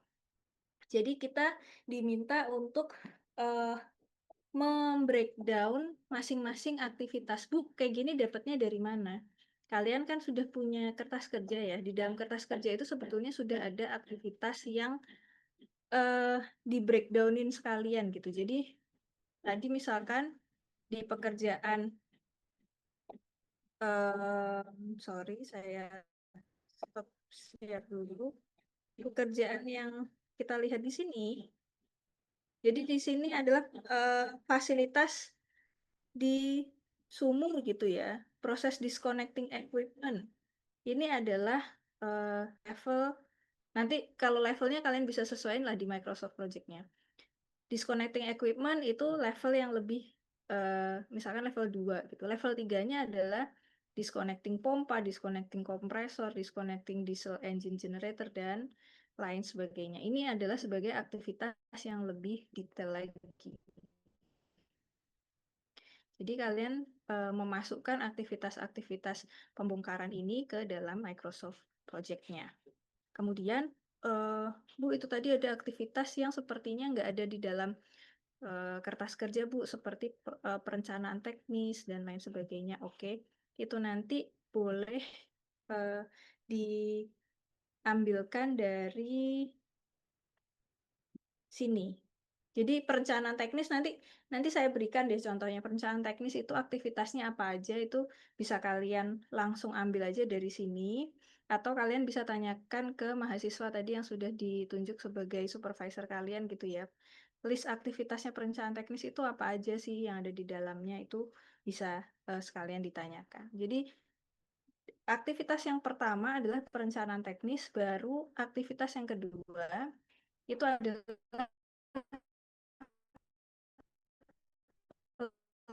Speaker 1: Jadi kita diminta untuk membreakdown masing-masing aktivitas. Bu, kayak gini dapatnya dari mana? Kalian kan sudah punya kertas kerja ya. Di dalam kertas kerja itu sebetulnya sudah ada aktivitas yang di breakdownin sekalian gitu. Jadi tadi misalkan di pekerjaan, sorry saya stop share dulu. Pekerjaan yang kita lihat di sini, jadi di sini adalah fasilitas di sumur gitu ya, proses disconnecting equipment. Ini adalah level, nanti kalau levelnya kalian bisa sesuaiin lah di Microsoft Project-nya. Disconnecting equipment itu level yang lebih, misalkan level 2 gitu. Level 3-nya adalah disconnecting pompa, disconnecting kompresor, disconnecting diesel engine generator, dan lain sebagainya. Ini adalah sebagai aktivitas yang lebih detail lagi. Jadi kalian memasukkan aktivitas-aktivitas pembongkaran ini ke dalam Microsoft Project-nya. Kemudian, Bu, itu tadi ada aktivitas yang sepertinya nggak ada di dalam kertas kerja, Bu, seperti perencanaan teknis dan lain sebagainya. Oke, itu nanti boleh diambilkan dari sini. Jadi perencanaan teknis nanti saya berikan deh contohnya. Perencanaan teknis itu aktivitasnya apa aja, itu bisa kalian langsung ambil aja dari sini, atau kalian bisa tanyakan ke mahasiswa tadi yang sudah ditunjuk sebagai supervisor kalian gitu ya. List aktivitasnya perencanaan teknis itu apa aja sih yang ada di dalamnya, itu bisa sekalian ditanyakan. Jadi aktivitas yang pertama adalah perencanaan teknis, baru aktivitas yang kedua itu adalah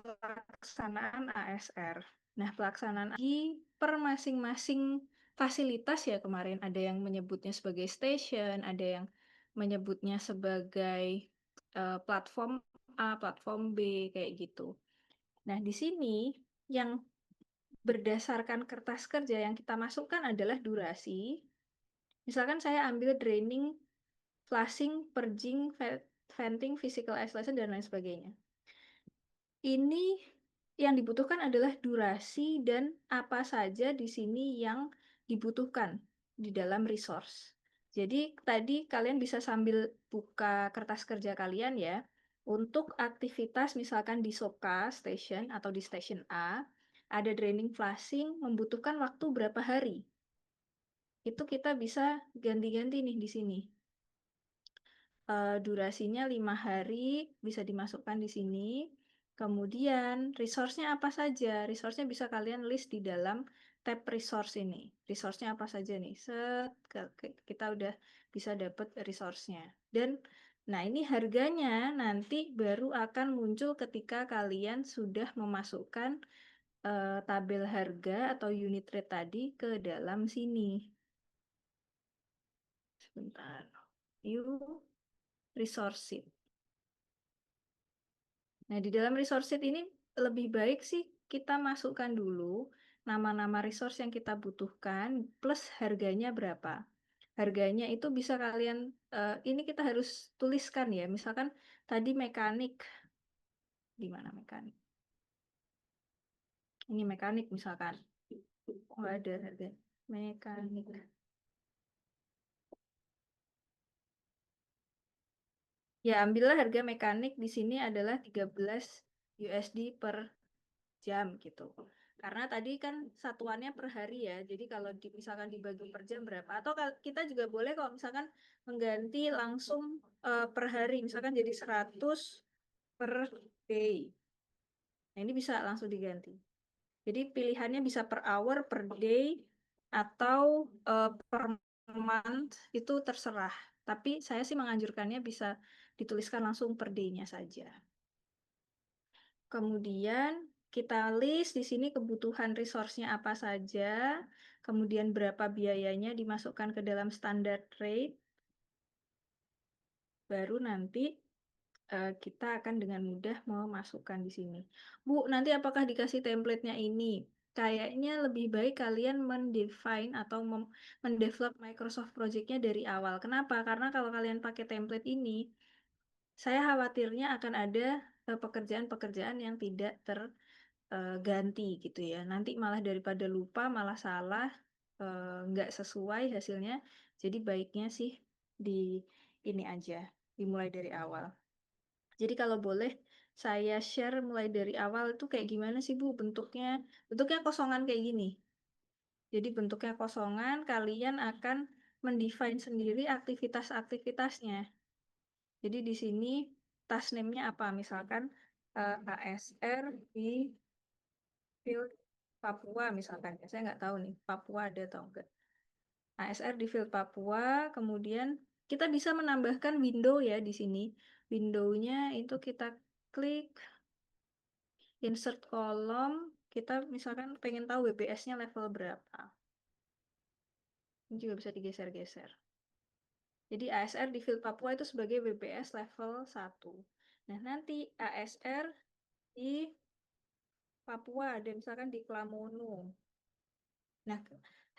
Speaker 1: pelaksanaan ASR. Nah, pelaksanaan di per masing-masing fasilitas ya, kemarin ada yang menyebutnya sebagai station, ada yang menyebutnya sebagai platform A, platform B, kayak gitu. Nah, di sini yang berdasarkan kertas kerja yang kita masukkan adalah durasi. Misalkan saya ambil draining, flushing, purging, venting, physical isolation, dan lain sebagainya. Ini yang dibutuhkan adalah durasi dan apa saja di sini yang dibutuhkan di dalam resource. Jadi tadi kalian bisa sambil buka kertas kerja kalian ya. Untuk aktivitas misalkan di SOKA station atau di station A, ada draining flushing membutuhkan waktu berapa hari. Itu kita bisa ganti-ganti nih di sini. Durasinya 5 hari bisa dimasukkan di sini. Kemudian resource-nya apa saja? Resource-nya bisa kalian list di dalam tab resource ini. Resource-nya apa saja nih? Kita udah bisa dapat resource-nya. Dan nah ini harganya nanti baru akan muncul ketika kalian sudah memasukkan tabel harga atau unit rate tadi ke dalam sini. Sebentar. Resource sheet. Nah, di dalam resource sheet ini lebih baik sih kita masukkan dulu nama-nama resource yang kita butuhkan plus harganya berapa. Harganya itu bisa kalian, ini kita harus tuliskan ya. Misalkan tadi mekanik, di mana mekanik? Ini mekanik misalkan. Oh, ada harga mekanik. Ya, ambillah harga mekanik di sini adalah 13 USD per jam gitu. Karena tadi kan satuannya per hari ya. Jadi kalau misalkan dibagi per jam berapa? Atau kita juga boleh kalau misalkan mengganti langsung per hari, misalkan jadi 100 per day. Nah, ini bisa langsung diganti. Jadi pilihannya bisa per hour, per day, atau per month, itu terserah. Tapi saya sih menganjurkannya bisa dituliskan langsung per day-nya saja. Kemudian kita list di sini kebutuhan resource-nya apa saja, kemudian berapa biayanya dimasukkan ke dalam standard rate, baru nanti kita akan dengan mudah memasukkan di sini. Bu, nanti apakah dikasih template-nya ini? Kayaknya lebih baik kalian mendefine atau mendevelop Microsoft Project-nya dari awal. Kenapa? Karena kalau kalian pakai template ini, saya khawatirnya akan ada pekerjaan-pekerjaan yang tidak terganti gitu ya. Nanti malah daripada lupa, malah salah, nggak sesuai hasilnya. Jadi baiknya sih di ini aja, dimulai dari awal. Jadi kalau boleh saya share mulai dari awal itu kayak gimana sih Bu bentuknya? Bentuknya kosongan kayak gini. Jadi bentuknya kosongan, kalian akan mendefine sendiri aktivitas-aktivitasnya. Jadi di sini task name-nya apa? Misalkan ASR di field Papua misalkan. Saya nggak tahu nih, Papua ada atau enggak. ASR di field Papua, kemudian kita bisa menambahkan window ya di sini. Window-nya itu kita klik insert kolom, kita misalkan pengen tahu WBS-nya level berapa. Ini juga bisa digeser-geser. Jadi ASR di field Papua itu sebagai WBS level 1. Nah, nanti ASR di Papua, ada misalkan di Klamono. Nah,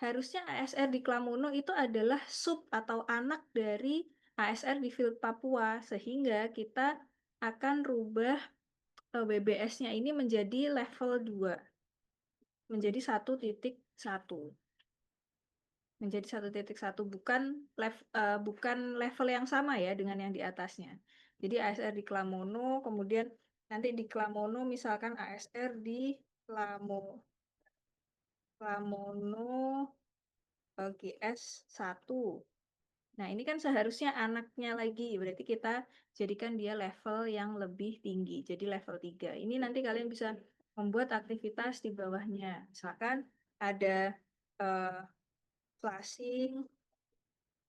Speaker 1: harusnya ASR di Klamono itu adalah sub atau anak dari ASR di field Papua, sehingga kita akan rubah WBS-nya ini menjadi level 2. Menjadi 1.1. Menjadi 1.1, bukan level yang sama ya dengan yang di atasnya. Jadi ASR di Klamono, kemudian nanti di Klamono misalkan ASR di Klamono GS 1. Nah, ini kan seharusnya anaknya lagi, berarti kita jadikan dia level yang lebih tinggi, jadi level 3. Ini nanti kalian bisa membuat aktivitas di bawahnya. Misalkan ada flashing,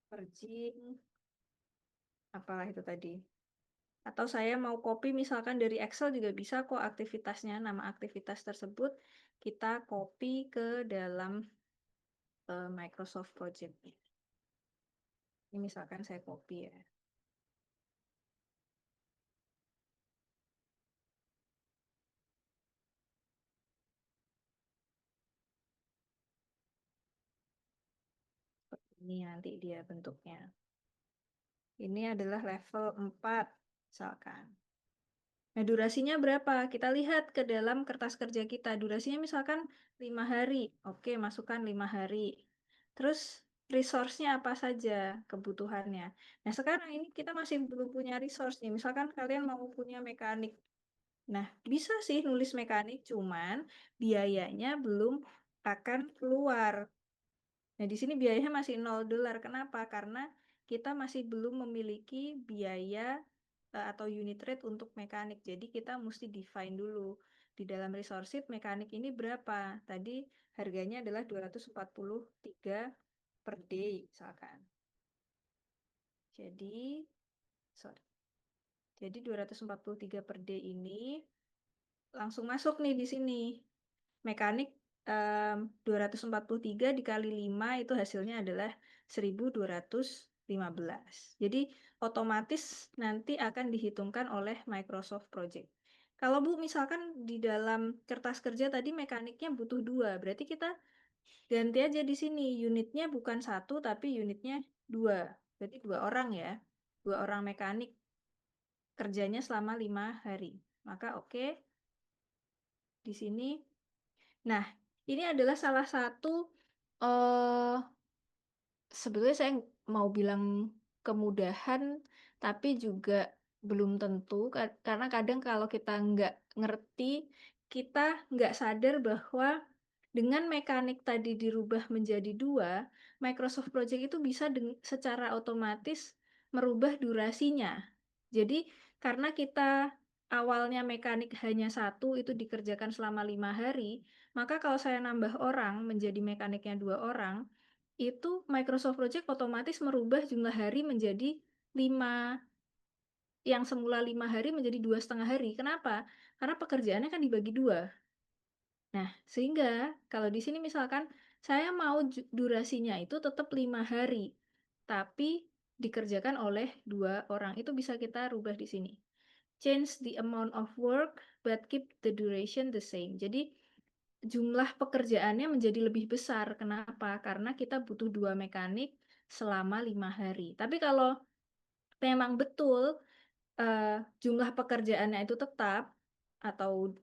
Speaker 1: purging, apalah itu tadi. Atau saya mau copy misalkan dari Excel juga bisa kok aktivitasnya, nama aktivitas tersebut kita copy ke dalam Microsoft Project. Ini misalkan saya copy ya. Ini nanti dia bentuknya. Ini adalah level 4 misalkan. Nah, durasinya berapa? Kita lihat ke dalam kertas kerja kita. Durasinya misalkan 5 hari. Oke, masukkan 5 hari. Terus resource-nya apa saja kebutuhannya. Nah, sekarang ini kita masih belum punya resource nih. Misalkan kalian mau punya mekanik. Nah, bisa sih nulis mekanik, cuman biayanya belum akan keluar. Nah, di sini biayanya masih $0. Kenapa? Karena kita masih belum memiliki biaya atau unit rate untuk mekanik. Jadi kita mesti define dulu. Di dalam resource sheet mekanik ini berapa? Tadi harganya adalah 243 per day misalkan. Jadi 243 per day ini langsung masuk nih di sini. Mekanik 243 dikali 5 itu hasilnya adalah 1215. Jadi otomatis nanti akan dihitungkan oleh Microsoft Project. Kalau Bu misalkan di dalam kertas kerja tadi mekaniknya butuh 2, berarti kita ganti aja di sini unitnya bukan 1 tapi unitnya 2. Berarti 2 orang ya. 2 orang mekanik kerjanya selama 5 hari. Maka oke. Di sini. Nah, ini adalah salah satu sebetulnya saya mau bilang kemudahan, tapi juga belum tentu, karena kadang kalau kita nggak ngerti, kita nggak sadar bahwa dengan mekanik tadi dirubah menjadi 2, Microsoft Project itu bisa secara otomatis merubah durasinya. Jadi karena kita awalnya mekanik hanya 1, itu dikerjakan selama 5 hari, maka kalau saya nambah orang menjadi mekaniknya 2 orang, itu Microsoft Project otomatis merubah jumlah hari menjadi 5, yang semula 5 hari menjadi 2,5 hari. Kenapa? Karena pekerjaannya kan dibagi 2. Nah, sehingga kalau di sini misalkan saya mau durasinya itu tetap 5 hari, tapi dikerjakan oleh 2 orang. Itu bisa kita rubah di sini. change the amount of work but keep the duration the same. Jadi jumlah pekerjaannya menjadi lebih besar. Kenapa? Karena kita butuh 2 mekanik selama 5 hari. Tapi kalau memang betul jumlah pekerjaannya itu tetap atau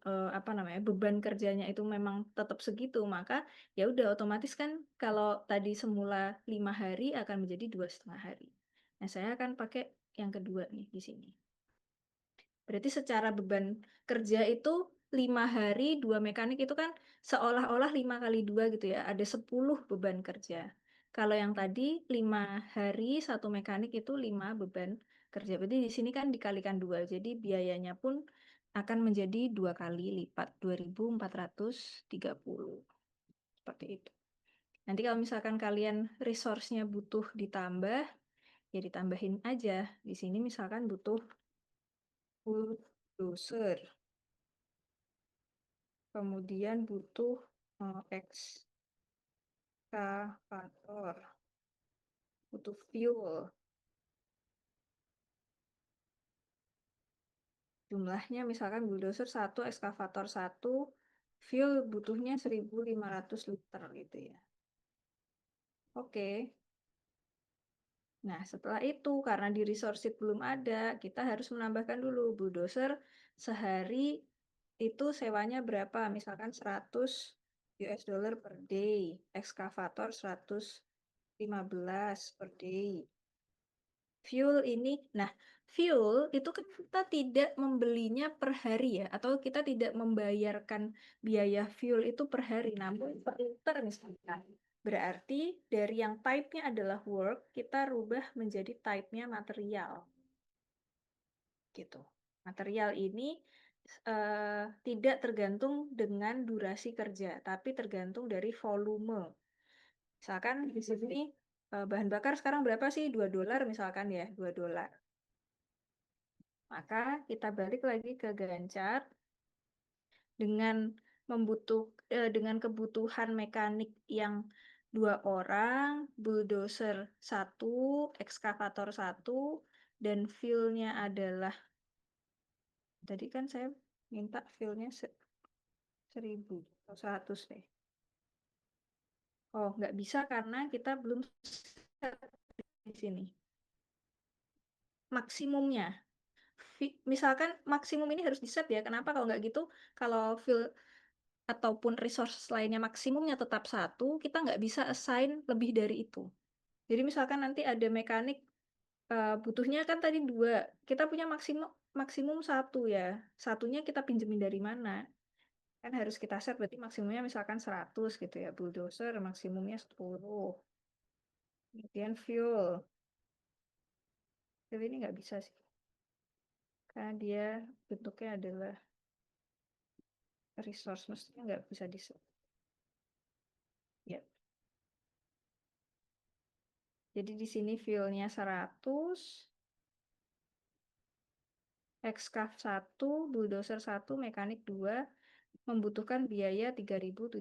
Speaker 1: beban kerjanya itu memang tetap segitu, maka ya udah otomatis kan kalau tadi semula 5 hari akan menjadi 2,5 hari. Nah, saya akan pakai yang kedua nih di sini. Berarti secara beban kerja itu 5 hari 2 mekanik itu kan seolah-olah 5 kali 2 gitu ya, ada 10 beban kerja. Kalau yang tadi 5 hari 1 mekanik itu 5 beban kerja. Berarti di sini kan dikalikan 2, jadi biayanya pun akan menjadi 2 kali lipat, 2.430. Seperti itu. Nanti kalau misalkan kalian resource-nya butuh ditambah, ya ditambahin aja. Di sini misalkan butuh bulldozer, kemudian butuh ekskavator, butuh fuel. Jumlahnya misalkan bulldozer 1, ekskavator 1, fuel butuhnya 1.500 liter gitu ya. Oke. Nah, setelah itu karena di resource sheet belum ada, kita harus menambahkan dulu bulldozer sehari itu sewanya berapa? Misalkan 100 US dollar per day, ekskavator 115 per day. Fuel ini, nah fuel itu kan kita tidak membelinya per hari ya, atau kita tidak membayarkan biaya fuel itu per hari, namun per liter misalkan. Berarti dari yang type-nya adalah work, kita rubah menjadi type-nya material. Gitu. Material ini tidak tergantung dengan durasi kerja, tapi tergantung dari volume. Misalkan di sini bahan bakar sekarang berapa sih? 2 dolar misalkan ya, 2 dolar. Maka kita balik lagi ke Gantt chart dengan dengan kebutuhan mekanik yang 2 orang, bulldozer 1, ekskavator 1, dan fuel-nya adalah, tadi kan saya minta fuel-nya 1.000 atau 100 deh. Oh, nggak bisa karena kita belum set di sini. Maksimumnya. Misalkan maksimum ini harus di-set ya. Kenapa? Kalau nggak gitu, kalau fuel ataupun resource lainnya maksimumnya tetap 1, kita nggak bisa assign lebih dari itu. Jadi misalkan nanti ada mekanik butuhnya kan tadi 2, kita punya maksimum 1 ya. Satunya kita pinjemin dari mana? Kan harus kita set, berarti maksimumnya misalkan 100 gitu ya. Bulldozer maksimumnya 10. Kemudian fuel. Tapi ini nggak bisa sih. Karena dia bentuknya adalah resource, mestinya nggak bisa di-set. Ya. Jadi di sini fuel-nya 100, ekskav 1, bulldozer 1, mekanik 2, membutuhkan biaya 3.705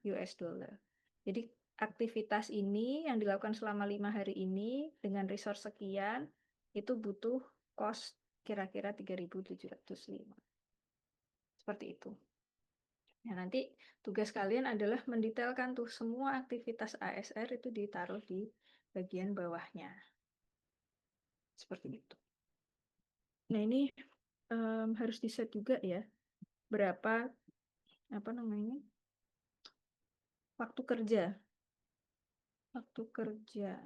Speaker 1: US dollar. Jadi aktivitas ini yang dilakukan selama 5 hari ini dengan resource sekian, itu butuh cost kira-kira 3.705. Seperti itu. Nah, nanti tugas kalian adalah mendetailkan tuh semua aktivitas ASR itu ditaruh di bagian bawahnya. Seperti itu. Nah, ini harus di-set juga ya. Berapa waktu kerja. Waktu kerja.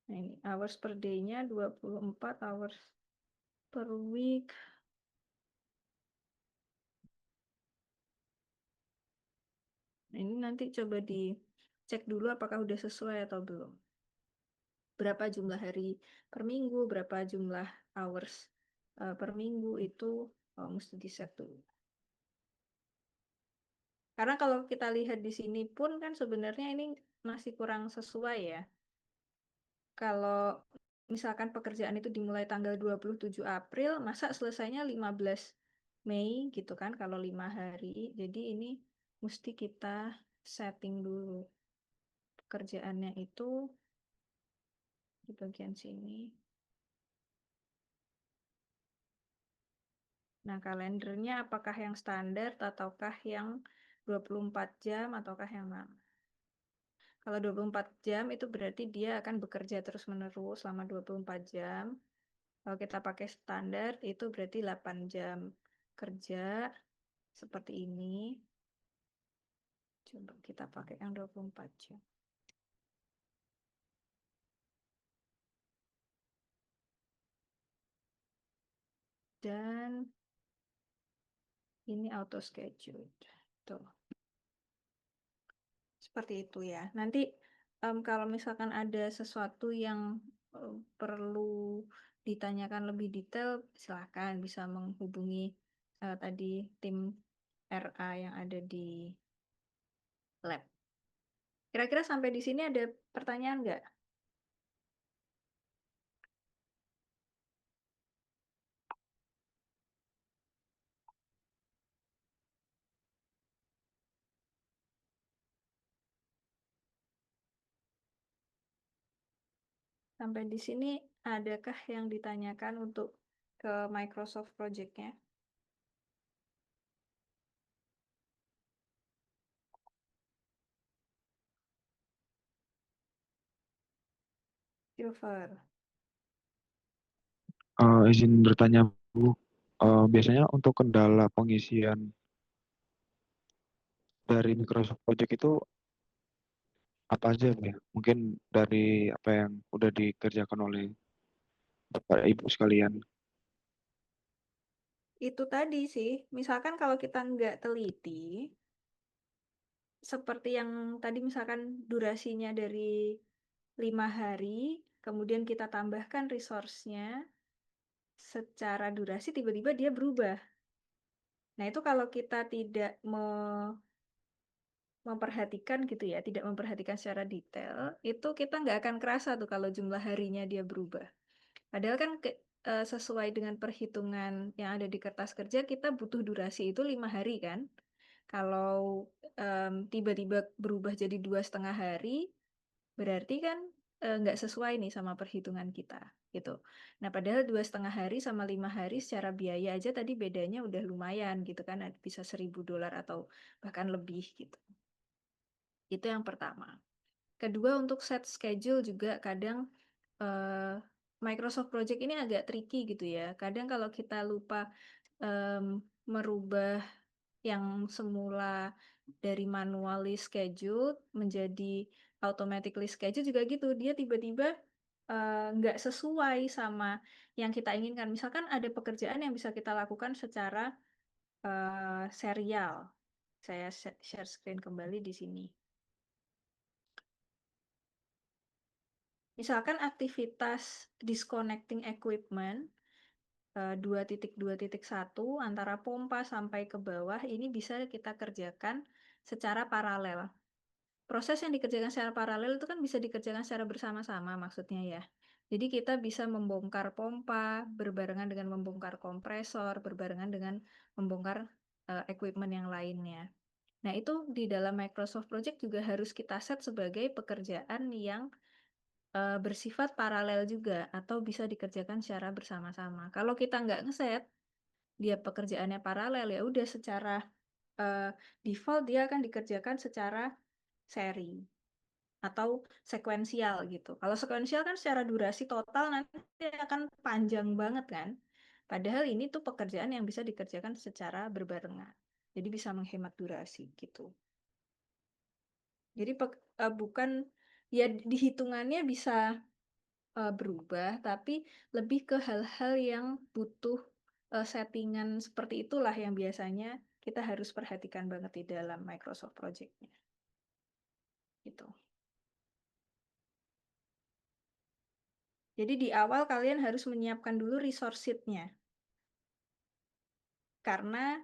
Speaker 1: Nah, ini hours per day-nya 24 hours per week. Nah, ini nanti coba dicek dulu apakah udah sesuai atau belum. Berapa jumlah hari per minggu, berapa jumlah hours per minggu itu mesti di-set dulu. Karena kalau kita lihat di sini pun kan sebenarnya ini masih kurang sesuai ya. Kalau misalkan pekerjaan itu dimulai tanggal 27 April, masa selesainya 15 Mei gitu kan kalau 5 hari. Jadi ini mesti kita setting dulu. Pekerjaannya itu di bagian sini. Nah, kalendernya apakah yang standar ataukah yang 24 jam ataukah yang mana? Kalau 24 jam itu berarti dia akan bekerja terus-menerus selama 24 jam. Kalau kita pakai standar itu berarti 8 jam kerja seperti ini. Coba kita pakai yang 24 jam. Dan ini auto schedule. Tuh. Seperti itu ya. Nanti kalau misalkan ada sesuatu yang perlu ditanyakan lebih detail, silakan bisa menghubungi tadi tim RA yang ada di lab. Kira-kira sampai di sini ada pertanyaan nggak? Sampai di sini adakah yang ditanyakan untuk ke Microsoft Project-nya? Silver.
Speaker 9: Izin bertanya, Bu. Biasanya untuk kendala pengisian dari Microsoft Project itu apa aja, Bu, ya? Mungkin dari apa yang udah dikerjakan oleh Bapak Ibu sekalian.
Speaker 1: Itu tadi sih, misalkan kalau kita nggak teliti, seperti yang tadi misalkan durasinya dari 5 hari, kemudian kita tambahkan resource-nya, secara durasi tiba-tiba dia berubah. Nah, itu kalau kita tidak memperhatikan gitu ya, tidak memperhatikan secara detail, itu kita nggak akan kerasa tuh kalau jumlah harinya dia berubah. Padahal kan sesuai dengan perhitungan yang ada di kertas kerja, kita butuh durasi itu 5 hari kan. Kalau tiba-tiba berubah jadi 2,5 hari, berarti kan nggak sesuai nih sama perhitungan kita gitu. Nah, padahal 2,5 hari sama 5 hari secara biaya aja tadi bedanya udah lumayan gitu kan, bisa $1.000 atau bahkan lebih gitu. Itu yang pertama. Kedua, untuk set schedule juga kadang Microsoft Project ini agak tricky gitu ya. Kadang kalau kita lupa merubah yang semula dari manually schedule menjadi automatically schedule juga gitu. Dia tiba-tiba nggak sesuai sama yang kita inginkan. Misalkan ada pekerjaan yang bisa kita lakukan secara serial. Saya share screen kembali di sini. Misalkan aktivitas disconnecting equipment 2.2.1 antara pompa sampai ke bawah ini bisa kita kerjakan secara paralel. Proses yang dikerjakan secara paralel itu kan bisa dikerjakan secara bersama-sama maksudnya ya. Jadi kita bisa membongkar pompa berbarengan dengan membongkar kompresor, berbarengan dengan membongkar equipment yang lainnya. Nah, itu di dalam Microsoft Project juga harus kita set sebagai pekerjaan yang bersifat paralel juga atau bisa dikerjakan secara bersama-sama. Kalau kita nggak ngeset, dia pekerjaannya paralel ya udah secara default dia akan dikerjakan secara seri atau sekuensial gitu. Kalau sekuensial kan secara durasi total nanti akan panjang banget kan. Padahal ini tuh pekerjaan yang bisa dikerjakan secara berbarengan. Jadi bisa menghemat durasi gitu. Jadi bukan ya dihitungannya bisa berubah, tapi lebih ke hal-hal yang butuh settingan seperti itulah yang biasanya kita harus perhatikan banget di dalam Microsoft Project-nya. Gitu. Jadi di awal kalian harus menyiapkan dulu resource sheet-nya. Karena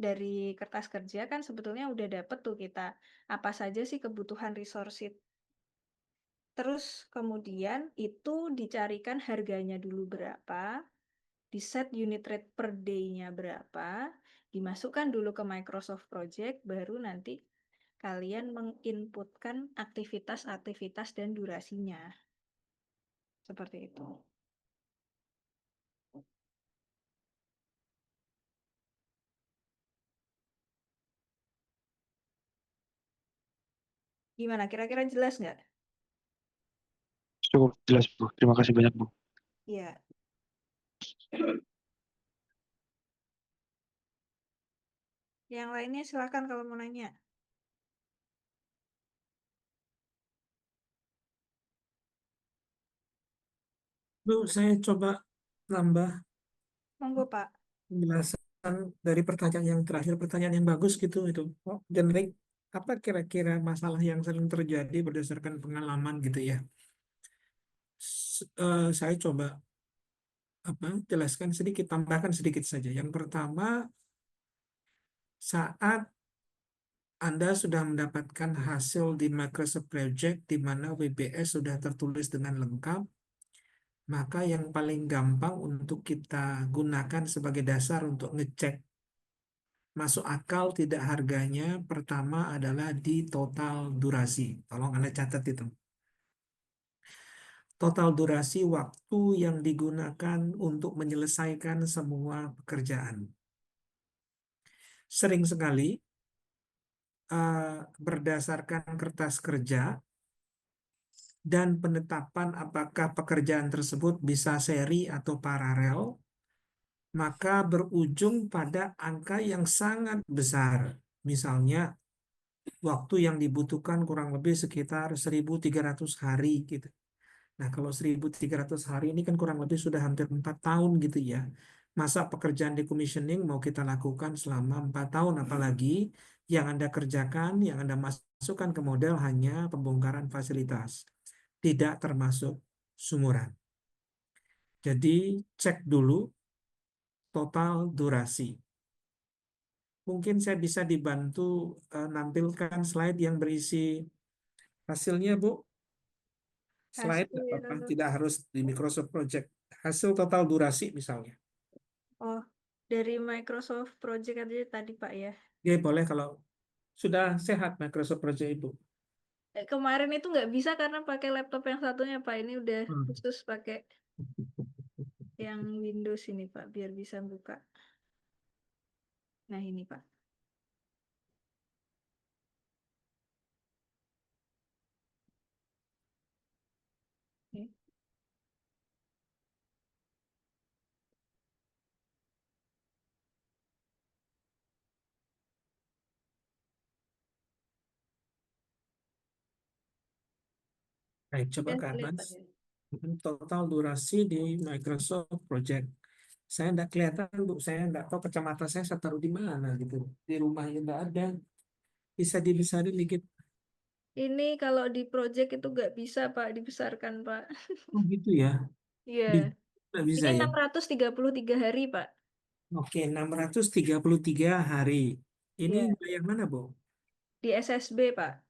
Speaker 1: dari kertas kerja kan sebetulnya udah dapet tuh kita apa saja sih kebutuhan resource sheet. Terus kemudian itu dicarikan harganya dulu berapa, di set unit rate per day-nya berapa, dimasukkan dulu ke Microsoft Project, baru nanti kalian menginputkan aktivitas-aktivitas dan durasinya. Seperti itu. Gimana? Kira-kira jelas nggak?
Speaker 9: Cukup jelas, Bu. Terima kasih banyak, Bu.
Speaker 1: Iya. Yang lainnya silakan kalau mau nanya.
Speaker 6: Bu, saya coba nambah
Speaker 1: Monggo, Pak.
Speaker 6: penjelasan dari pertanyaan yang terakhir, pertanyaan yang bagus gitu itu. Oh, generik, apa kira-kira masalah yang sering terjadi berdasarkan pengalaman gitu ya? Saya coba jelaskan sedikit, tambahkan sedikit saja. Yang pertama, saat Anda sudah mendapatkan hasil di Microsoft Project di mana WBS sudah tertulis dengan lengkap, maka yang paling gampang untuk kita gunakan sebagai dasar untuk ngecek masuk akal tidak harganya, pertama adalah di total durasi. Tolong Anda catat itu. Total durasi waktu yang digunakan untuk menyelesaikan semua pekerjaan. Sering sekali berdasarkan kertas kerja dan penetapan apakah pekerjaan tersebut bisa seri atau paralel, maka berujung pada angka yang sangat besar. Misalnya, waktu yang dibutuhkan kurang lebih sekitar 1.300 hari gitu. Nah, kalau 1.300 hari ini kan kurang lebih sudah hampir 4 tahun gitu ya. Masa pekerjaan decommissioning mau kita lakukan selama 4 tahun, apalagi yang Anda kerjakan, yang Anda masukkan ke model hanya pembongkaran fasilitas, tidak termasuk sumuran. Jadi cek dulu total durasi. Mungkin saya bisa dibantu nampilkan slide yang berisi hasilnya, Bu. Slide nggak apa-apa,
Speaker 1: Hasil.
Speaker 6: tidak harus di Microsoft Project. Hasil total durasi misalnya.
Speaker 1: Oh, dari Microsoft Project aja tadi, Pak ya.
Speaker 6: Ya, boleh kalau sudah sehat Microsoft Project itu.
Speaker 1: Kemarin itu nggak bisa karena pakai laptop yang satunya, Pak. Ini udah
Speaker 6: Hmm.
Speaker 1: khusus pakai yang Windows ini, Pak, biar bisa buka. Nah, ini, Pak. Oke.
Speaker 6: Baik, coba
Speaker 1: Udah
Speaker 6: ke atas.
Speaker 1: kelihatan ya?
Speaker 6: Total durasi di Microsoft Project. Saya enggak kelihatan, Bu. Saya enggak tahu kacamata saya taruh di mana gitu. Di rumahnya enggak ada. Bisa dibesarin dikit.
Speaker 1: Ini kalau di project itu nggak bisa, Pak, dibesarkan, Pak.
Speaker 6: Oh gitu ya.
Speaker 1: Iya.
Speaker 6: Nggak bisa
Speaker 1: Ini
Speaker 6: ya.
Speaker 1: 633 hari, Pak.
Speaker 6: Oke, 633 hari. Ini
Speaker 1: Iya.
Speaker 6: yang mana, Bu?
Speaker 1: Di SSB, Pak.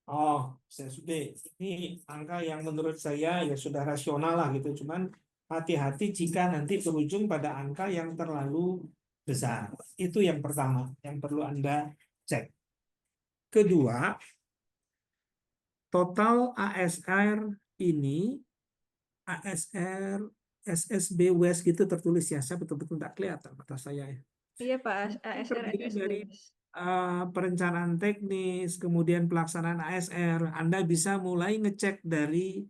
Speaker 6: Oh, CSB. Ini angka yang menurut saya ya sudah rasional lah gitu. Cuman hati-hati jika nanti berujung pada angka yang terlalu besar. Itu yang pertama yang perlu Anda cek. Kedua, total ASR ini, ASR, SSB West gitu tertulis ya. Saya betul-betul tidak kelihatan mata saya ya.
Speaker 1: Iya, Pak.
Speaker 6: Ini
Speaker 1: ASR
Speaker 6: terdiri
Speaker 1: SSB.
Speaker 6: dari perencanaan teknis, kemudian pelaksanaan ASR. Anda bisa mulai ngecek dari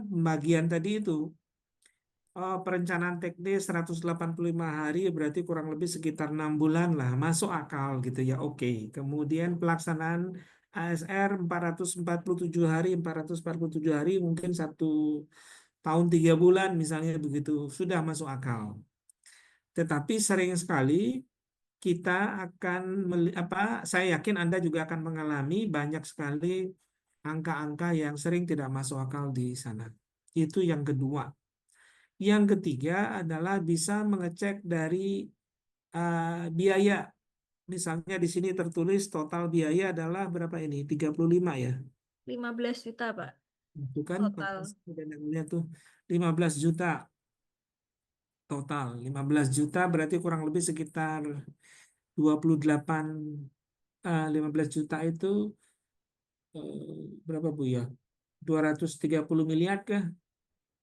Speaker 6: bagian tadi itu. Perencanaan teknis 185 hari berarti kurang lebih sekitar 6 bulan lah, masuk akal gitu ya. Oke. Kemudian pelaksanaan ASR 447 hari, 447 hari mungkin 1 tahun 3 bulan misalnya begitu, sudah masuk akal. Tetapi sering sekali kita akan saya yakin Anda juga akan mengalami banyak sekali angka-angka yang sering tidak masuk akal di sana. Itu yang kedua. Yang ketiga adalah bisa mengecek dari biaya. Misalnya di sini tertulis total biaya adalah berapa ini? 35 ya.
Speaker 1: 15 juta, Pak.
Speaker 6: Itu kan
Speaker 1: Total.
Speaker 6: dan yang lihat tuh 15 juta total. 15 juta berarti kurang lebih sekitar 28 15 juta itu berapa Bu ya? 230 miliar kah?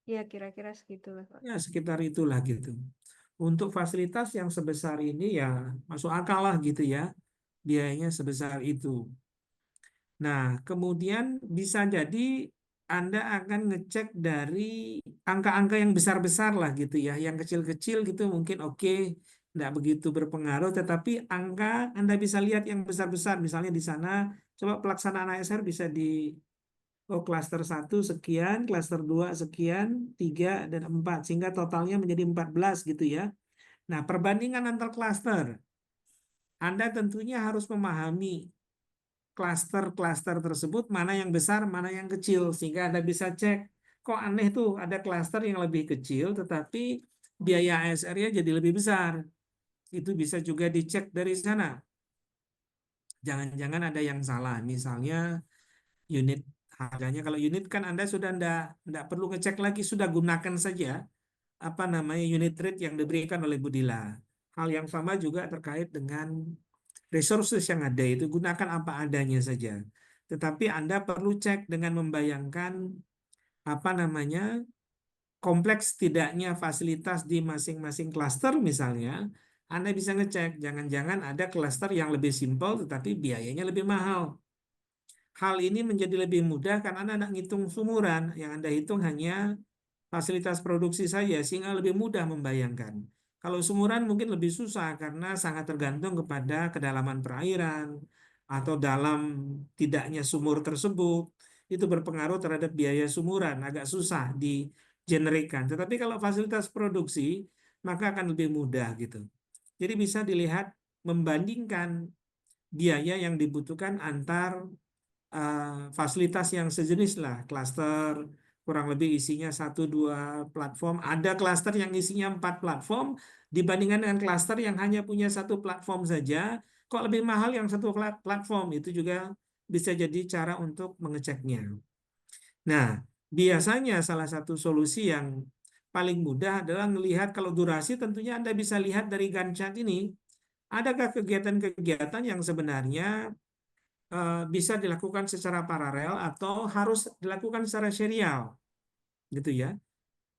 Speaker 1: Ya, kira-kira segitulah, Pak.
Speaker 6: Ya, sekitar itulah gitu. Untuk fasilitas yang sebesar ini ya masuk akal lah gitu ya. Biayanya sebesar itu. Nah, kemudian bisa jadi Anda akan ngecek dari angka-angka yang besar-besar lah gitu ya. Yang kecil-kecil gitu mungkin oke, tidak begitu berpengaruh. Tetapi angka Anda bisa lihat yang besar-besar. Misalnya di sana, coba pelaksanaan ASR bisa klaster 1 sekian, klaster 2 sekian, 3 dan 4. Sehingga totalnya menjadi 14 gitu ya. Nah, perbandingan antar klaster. Anda tentunya harus memahami klaster-klaster tersebut mana yang besar, mana yang kecil, sehingga Anda bisa cek, kok aneh tuh ada klaster yang lebih kecil, tetapi biaya ASR-nya jadi lebih besar. Itu bisa juga dicek dari sana. Jangan-jangan ada yang salah, misalnya unit harganya. Kalau unit kan Anda sudah enggak perlu ngecek lagi, sudah gunakan saja apa namanya unit rate yang diberikan oleh Budila. Hal yang sama juga terkait dengan resources yang ada, itu gunakan apa adanya saja. Tetapi Anda perlu cek dengan membayangkan apa namanya kompleks tidaknya fasilitas di masing-masing klaster misalnya. Anda bisa ngecek, jangan-jangan ada klaster yang lebih simpel tetapi biayanya lebih mahal. Hal ini menjadi lebih mudah karena Anda tidak ngitung sumuran, yang Anda hitung hanya fasilitas produksi saja, sehingga lebih mudah membayangkan. Kalau sumuran mungkin lebih susah karena sangat tergantung kepada kedalaman perairan atau dalam tidaknya sumur tersebut. Itu berpengaruh terhadap biaya sumuran, agak susah digenerikkan. Tetapi kalau fasilitas produksi, maka akan lebih mudah gitu. Jadi bisa dilihat membandingkan biaya yang dibutuhkan antar fasilitas yang sejenis lah, klaster kurang lebih isinya 1-2 platform. Ada klaster yang isinya 4 platform dibandingkan dengan klaster yang hanya punya 1 platform saja. Kok lebih mahal yang 1 platform? Itu juga bisa jadi cara untuk mengeceknya. Nah, biasanya salah satu solusi yang paling mudah adalah melihat kalau durasi tentunya Anda bisa lihat dari Gantt chart ini. Adakah kegiatan-kegiatan yang sebenarnya bisa dilakukan secara paralel atau harus dilakukan secara serial, gitu ya.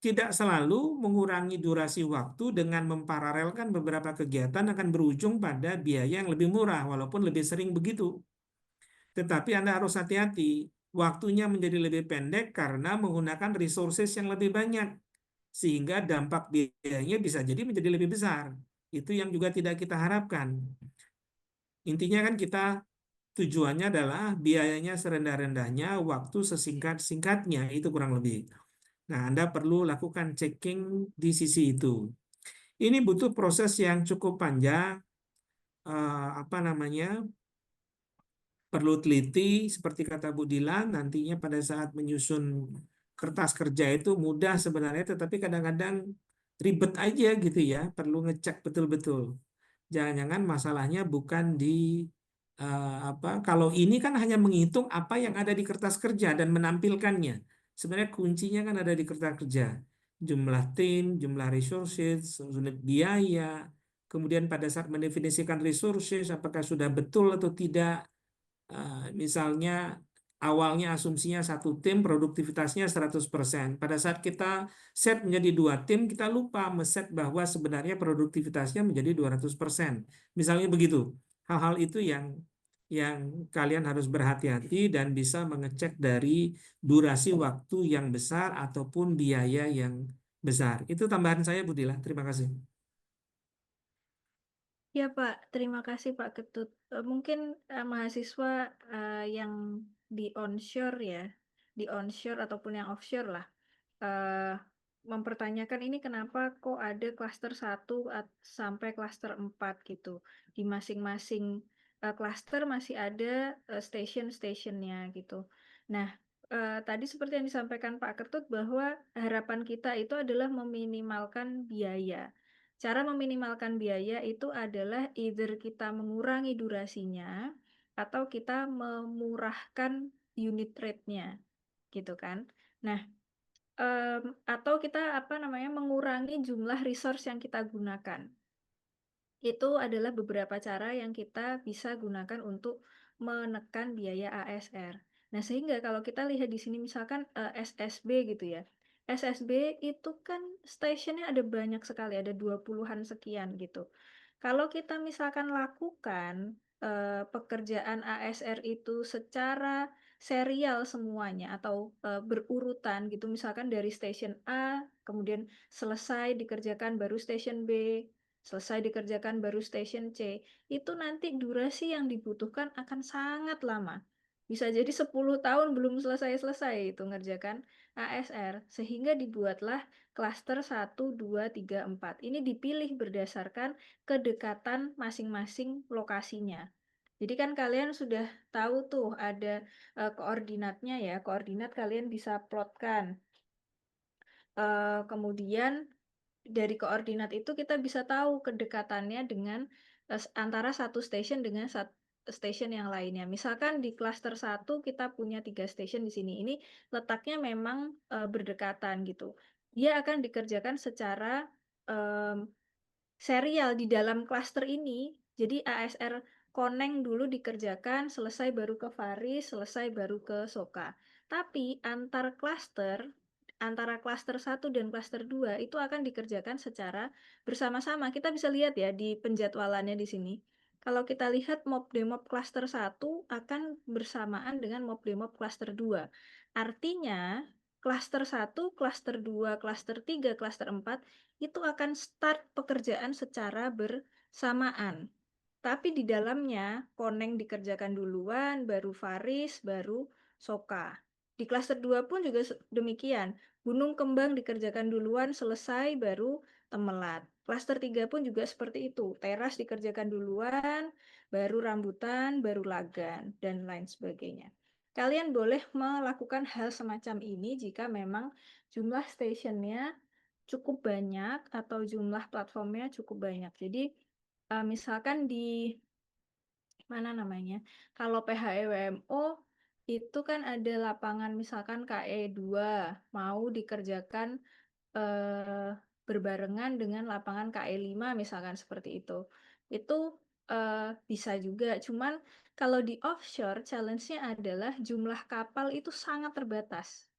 Speaker 6: Tidak selalu mengurangi durasi waktu dengan memparalelkan beberapa kegiatan akan berujung pada biaya yang lebih murah, walaupun lebih sering begitu. Tetapi Anda harus hati-hati, waktunya menjadi lebih pendek karena menggunakan resources yang lebih banyak, sehingga dampak biayanya bisa jadi menjadi lebih besar. Itu yang juga tidak kita harapkan. Intinya kan kita tujuannya adalah biayanya serendah-rendahnya, waktu sesingkat-singkatnya, itu kurang lebih. Nah, Anda perlu lakukan checking di sisi itu. Ini butuh proses yang cukup panjang, apa namanya, perlu teliti, seperti kata Bu Dilan, nantinya pada saat menyusun kertas kerja itu mudah sebenarnya, tetapi kadang-kadang ribet aja gitu ya, perlu ngecek betul-betul. Jangan-jangan masalahnya bukan di kalau ini kan hanya menghitung apa yang ada di kertas kerja dan menampilkannya. Sebenarnya kuncinya kan ada di kertas kerja. Jumlah tim, jumlah resources, unit biaya, kemudian pada saat mendefinisikan resources apakah sudah betul atau tidak. Misalnya awalnya asumsinya 1 tim produktivitasnya 100%. Pada saat kita set menjadi 2 tim, kita lupa meset bahwa sebenarnya produktivitasnya menjadi 200%. Misalnya begitu. Hal-hal itu yang kalian harus berhati-hati dan bisa mengecek dari durasi waktu yang besar ataupun biaya yang besar. Itu tambahan saya, Budila. Terima kasih.
Speaker 1: Ya Pak, terima kasih Pak Ketut. Mungkin mahasiswa yang di onshore ya, di onshore ataupun yang offshore lah, mempertanyakan ini kenapa kok ada klaster 1 sampai klaster 4 gitu. Di masing-masing klaster masih ada station-stationnya gitu. Nah, tadi seperti yang disampaikan Pak Ketut bahwa harapan kita itu adalah meminimalkan biaya. Cara meminimalkan biaya itu adalah either kita mengurangi durasinya atau kita memurahkan unit rate-nya, gitu kan. Nah, atau kita mengurangi jumlah resource yang kita gunakan. Itu adalah beberapa cara yang kita bisa gunakan untuk menekan biaya ASR. Nah, sehingga kalau kita lihat di sini misalkan SSB gitu ya. SSB itu kan stationnya ada banyak sekali, ada 20-an sekian gitu. Kalau kita misalkan lakukan pekerjaan ASR itu secara serial semuanya atau berurutan gitu, misalkan dari station A, kemudian selesai dikerjakan baru station B, selesai dikerjakan baru station C, itu nanti durasi yang dibutuhkan akan sangat lama. Bisa jadi 10 tahun belum selesai-selesai itu ngerjakan ASR, sehingga dibuatlah klaster 1, 2, 3, 4. Ini dipilih berdasarkan kedekatan masing-masing lokasinya. Jadi kan kalian sudah tahu tuh ada koordinatnya ya, koordinat kalian bisa plotkan. Kemudian dari koordinat itu kita bisa tahu kedekatannya dengan antara satu station dengan station yang lainnya. Misalkan di klaster 1 kita punya 3 station di sini. Ini letaknya memang berdekatan gitu. Dia akan dikerjakan secara serial di dalam klaster ini. Jadi ASR Koneng dulu dikerjakan, selesai baru ke Faris, selesai baru ke Soka. Tapi antara klaster 1 dan klaster 2 itu akan dikerjakan secara bersama-sama. Kita bisa lihat ya di penjadwalannya di sini. Kalau kita lihat mob demob klaster 1 akan bersamaan dengan mob demob klaster 2. Artinya klaster 1, klaster 2, klaster 3, klaster 4 itu akan start pekerjaan secara bersamaan. Tapi di dalamnya Koneng dikerjakan duluan, baru Faris, baru Soka. Di klaster 2 pun juga demikian. Gunung Kembang dikerjakan duluan, selesai, baru Temelat. Klaster 3 pun juga seperti itu. Teras dikerjakan duluan, baru Rambutan, baru Lagan, dan lain sebagainya. Kalian boleh melakukan hal semacam ini jika memang jumlah stationnya cukup banyak atau jumlah platformnya cukup banyak. Jadi misalkan di mana namanya? Kalau PHEWMO itu kan ada lapangan misalkan KE2 mau dikerjakan berbarengan dengan lapangan KE5 misalkan seperti itu. Itu bisa juga. Cuman kalau di offshore challenge-nya adalah jumlah kapal itu sangat terbatas.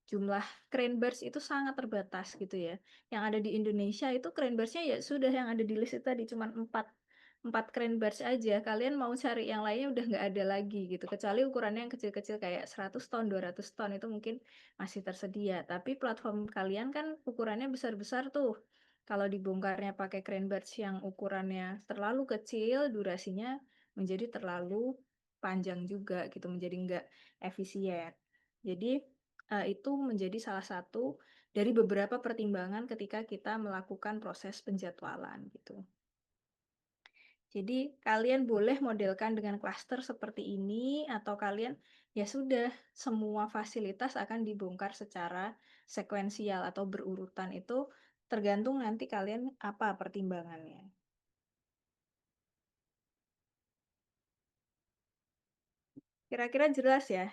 Speaker 1: Jumlah crane barge itu sangat terbatas gitu ya. Yang ada di Indonesia itu crane barge-nya ya sudah yang ada di list itu tadi cuma 4 crane barge aja. Kalian mau cari yang lainnya udah nggak ada lagi gitu. Kecuali ukurannya yang kecil-kecil kayak 100 ton, 200 ton itu mungkin masih tersedia. Tapi platform kalian kan ukurannya besar-besar tuh. Kalau dibongkarnya pakai crane barge yang ukurannya terlalu kecil, durasinya menjadi terlalu panjang juga gitu, menjadi nggak efisien. Jadi itu menjadi salah satu dari beberapa pertimbangan ketika kita melakukan proses penjadwalan gitu. Jadi kalian boleh modelkan dengan klaster seperti ini atau kalian ya sudah semua fasilitas akan dibongkar secara sekuensial atau berurutan, itu tergantung nanti kalian apa pertimbangannya. Kira-kira jelas ya?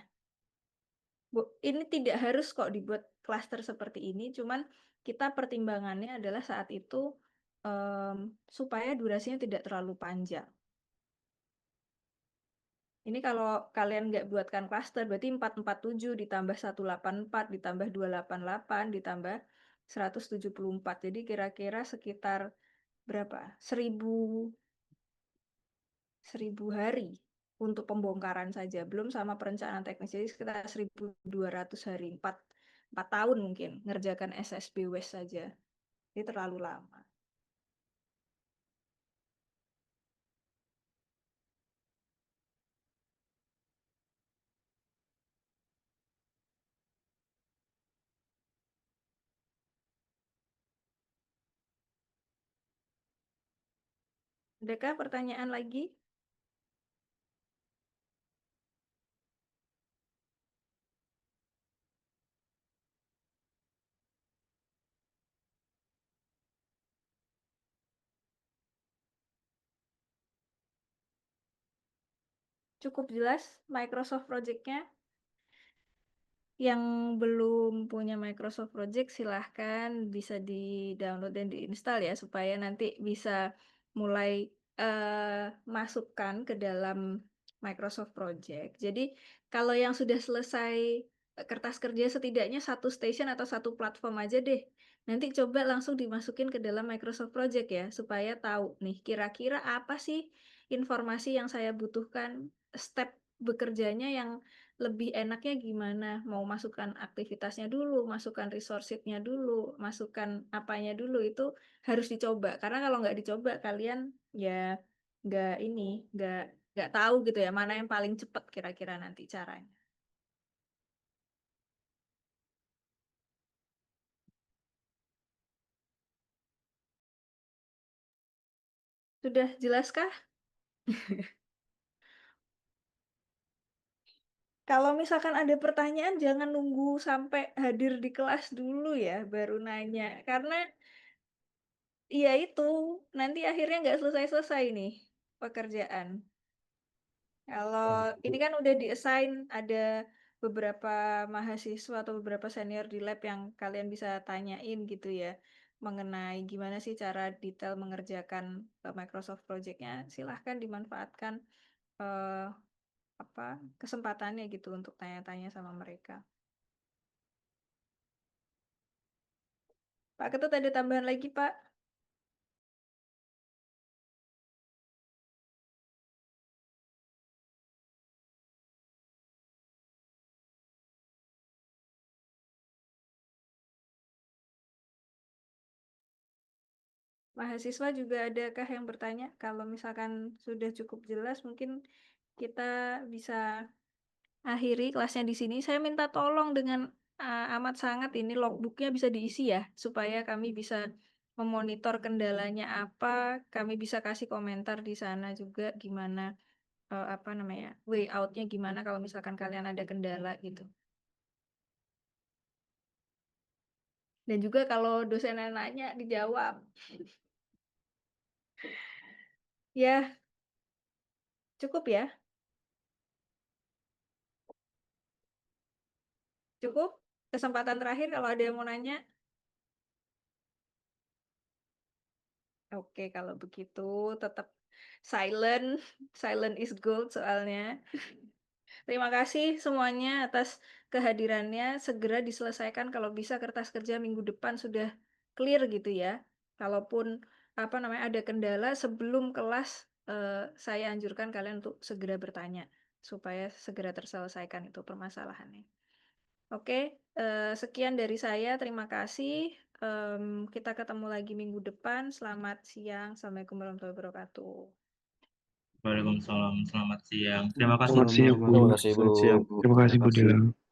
Speaker 1: Ini tidak harus kok dibuat klaster seperti ini, cuman kita pertimbangannya adalah saat itu supaya durasinya tidak terlalu panjang. Ini kalau kalian nggak buatkan klaster, berarti 447 ditambah 184 ditambah 288 ditambah 174. Jadi kira-kira sekitar berapa? 1000 hari untuk pembongkaran saja, belum sama perencanaan teknis. Jadi sekitar 1200 hari, 4 tahun mungkin ngerjakan SSB West saja. Ini terlalu lama. Adakah pertanyaan lagi? Cukup jelas Microsoft Project-nya? Yang belum punya Microsoft Project silahkan bisa di-download dan di-install ya supaya nanti bisa mulai masukkan ke dalam Microsoft Project. Jadi kalau yang sudah selesai kertas kerja setidaknya satu station atau satu platform aja deh. Nanti coba langsung dimasukin ke dalam Microsoft Project ya, supaya tahu nih kira-kira apa sih informasi yang saya butuhkan, step bekerjanya yang lebih enaknya gimana, mau masukkan aktivitasnya dulu, masukkan resource sheet-nya dulu, masukkan apanya dulu, itu harus dicoba. Karena kalau nggak dicoba kalian ya nggak tahu gitu ya, mana yang paling cepat kira-kira nanti caranya. Sudah jelaskah? Kalau misalkan ada pertanyaan, jangan nunggu sampai hadir di kelas dulu ya, baru nanya. Karena ya itu, nanti akhirnya nggak selesai-selesai nih pekerjaan. Kalau ini kan udah di-assign, ada beberapa mahasiswa atau beberapa senior di lab yang kalian bisa tanyain gitu ya, mengenai gimana sih cara detail mengerjakan Microsoft Project-nya. Silahkan dimanfaatkan eh, kesempatannya gitu untuk tanya-tanya sama mereka. Pak Ketut ada tambahan lagi, Pak? Mahasiswa juga adakah yang bertanya? Kalau misalkan sudah cukup jelas, mungkin kita bisa akhiri kelasnya di sini. Saya minta tolong dengan amat sangat ini logbooknya bisa diisi ya, supaya kami bisa memonitor kendalanya apa, kami bisa kasih komentar di sana juga gimana way out-nya gimana kalau misalkan kalian ada kendala gitu. Dan juga kalau dosen nanya dijawab. Ya, cukup ya? Cukup? Kesempatan terakhir kalau ada yang mau nanya. Oke, kalau begitu tetap silent. Silent is gold soalnya. Terima kasih semuanya atas kehadirannya. Segera diselesaikan kalau bisa kertas kerja minggu depan sudah clear gitu ya. Kalaupun ada kendala sebelum kelas, saya anjurkan kalian untuk segera bertanya supaya segera terselesaikan itu permasalahannya. Oke, sekian dari saya. Terima kasih. Kita ketemu lagi minggu depan. Selamat siang. Assalamualaikum warahmatullahi wabarakatuh.
Speaker 2: Waalaikumsalam, selamat siang. Terima kasih.
Speaker 9: Selamat siang, Bu.
Speaker 8: Terima kasih, Bu.
Speaker 9: Terima kasih, Bu
Speaker 8: Terima kasih.
Speaker 9: Dila.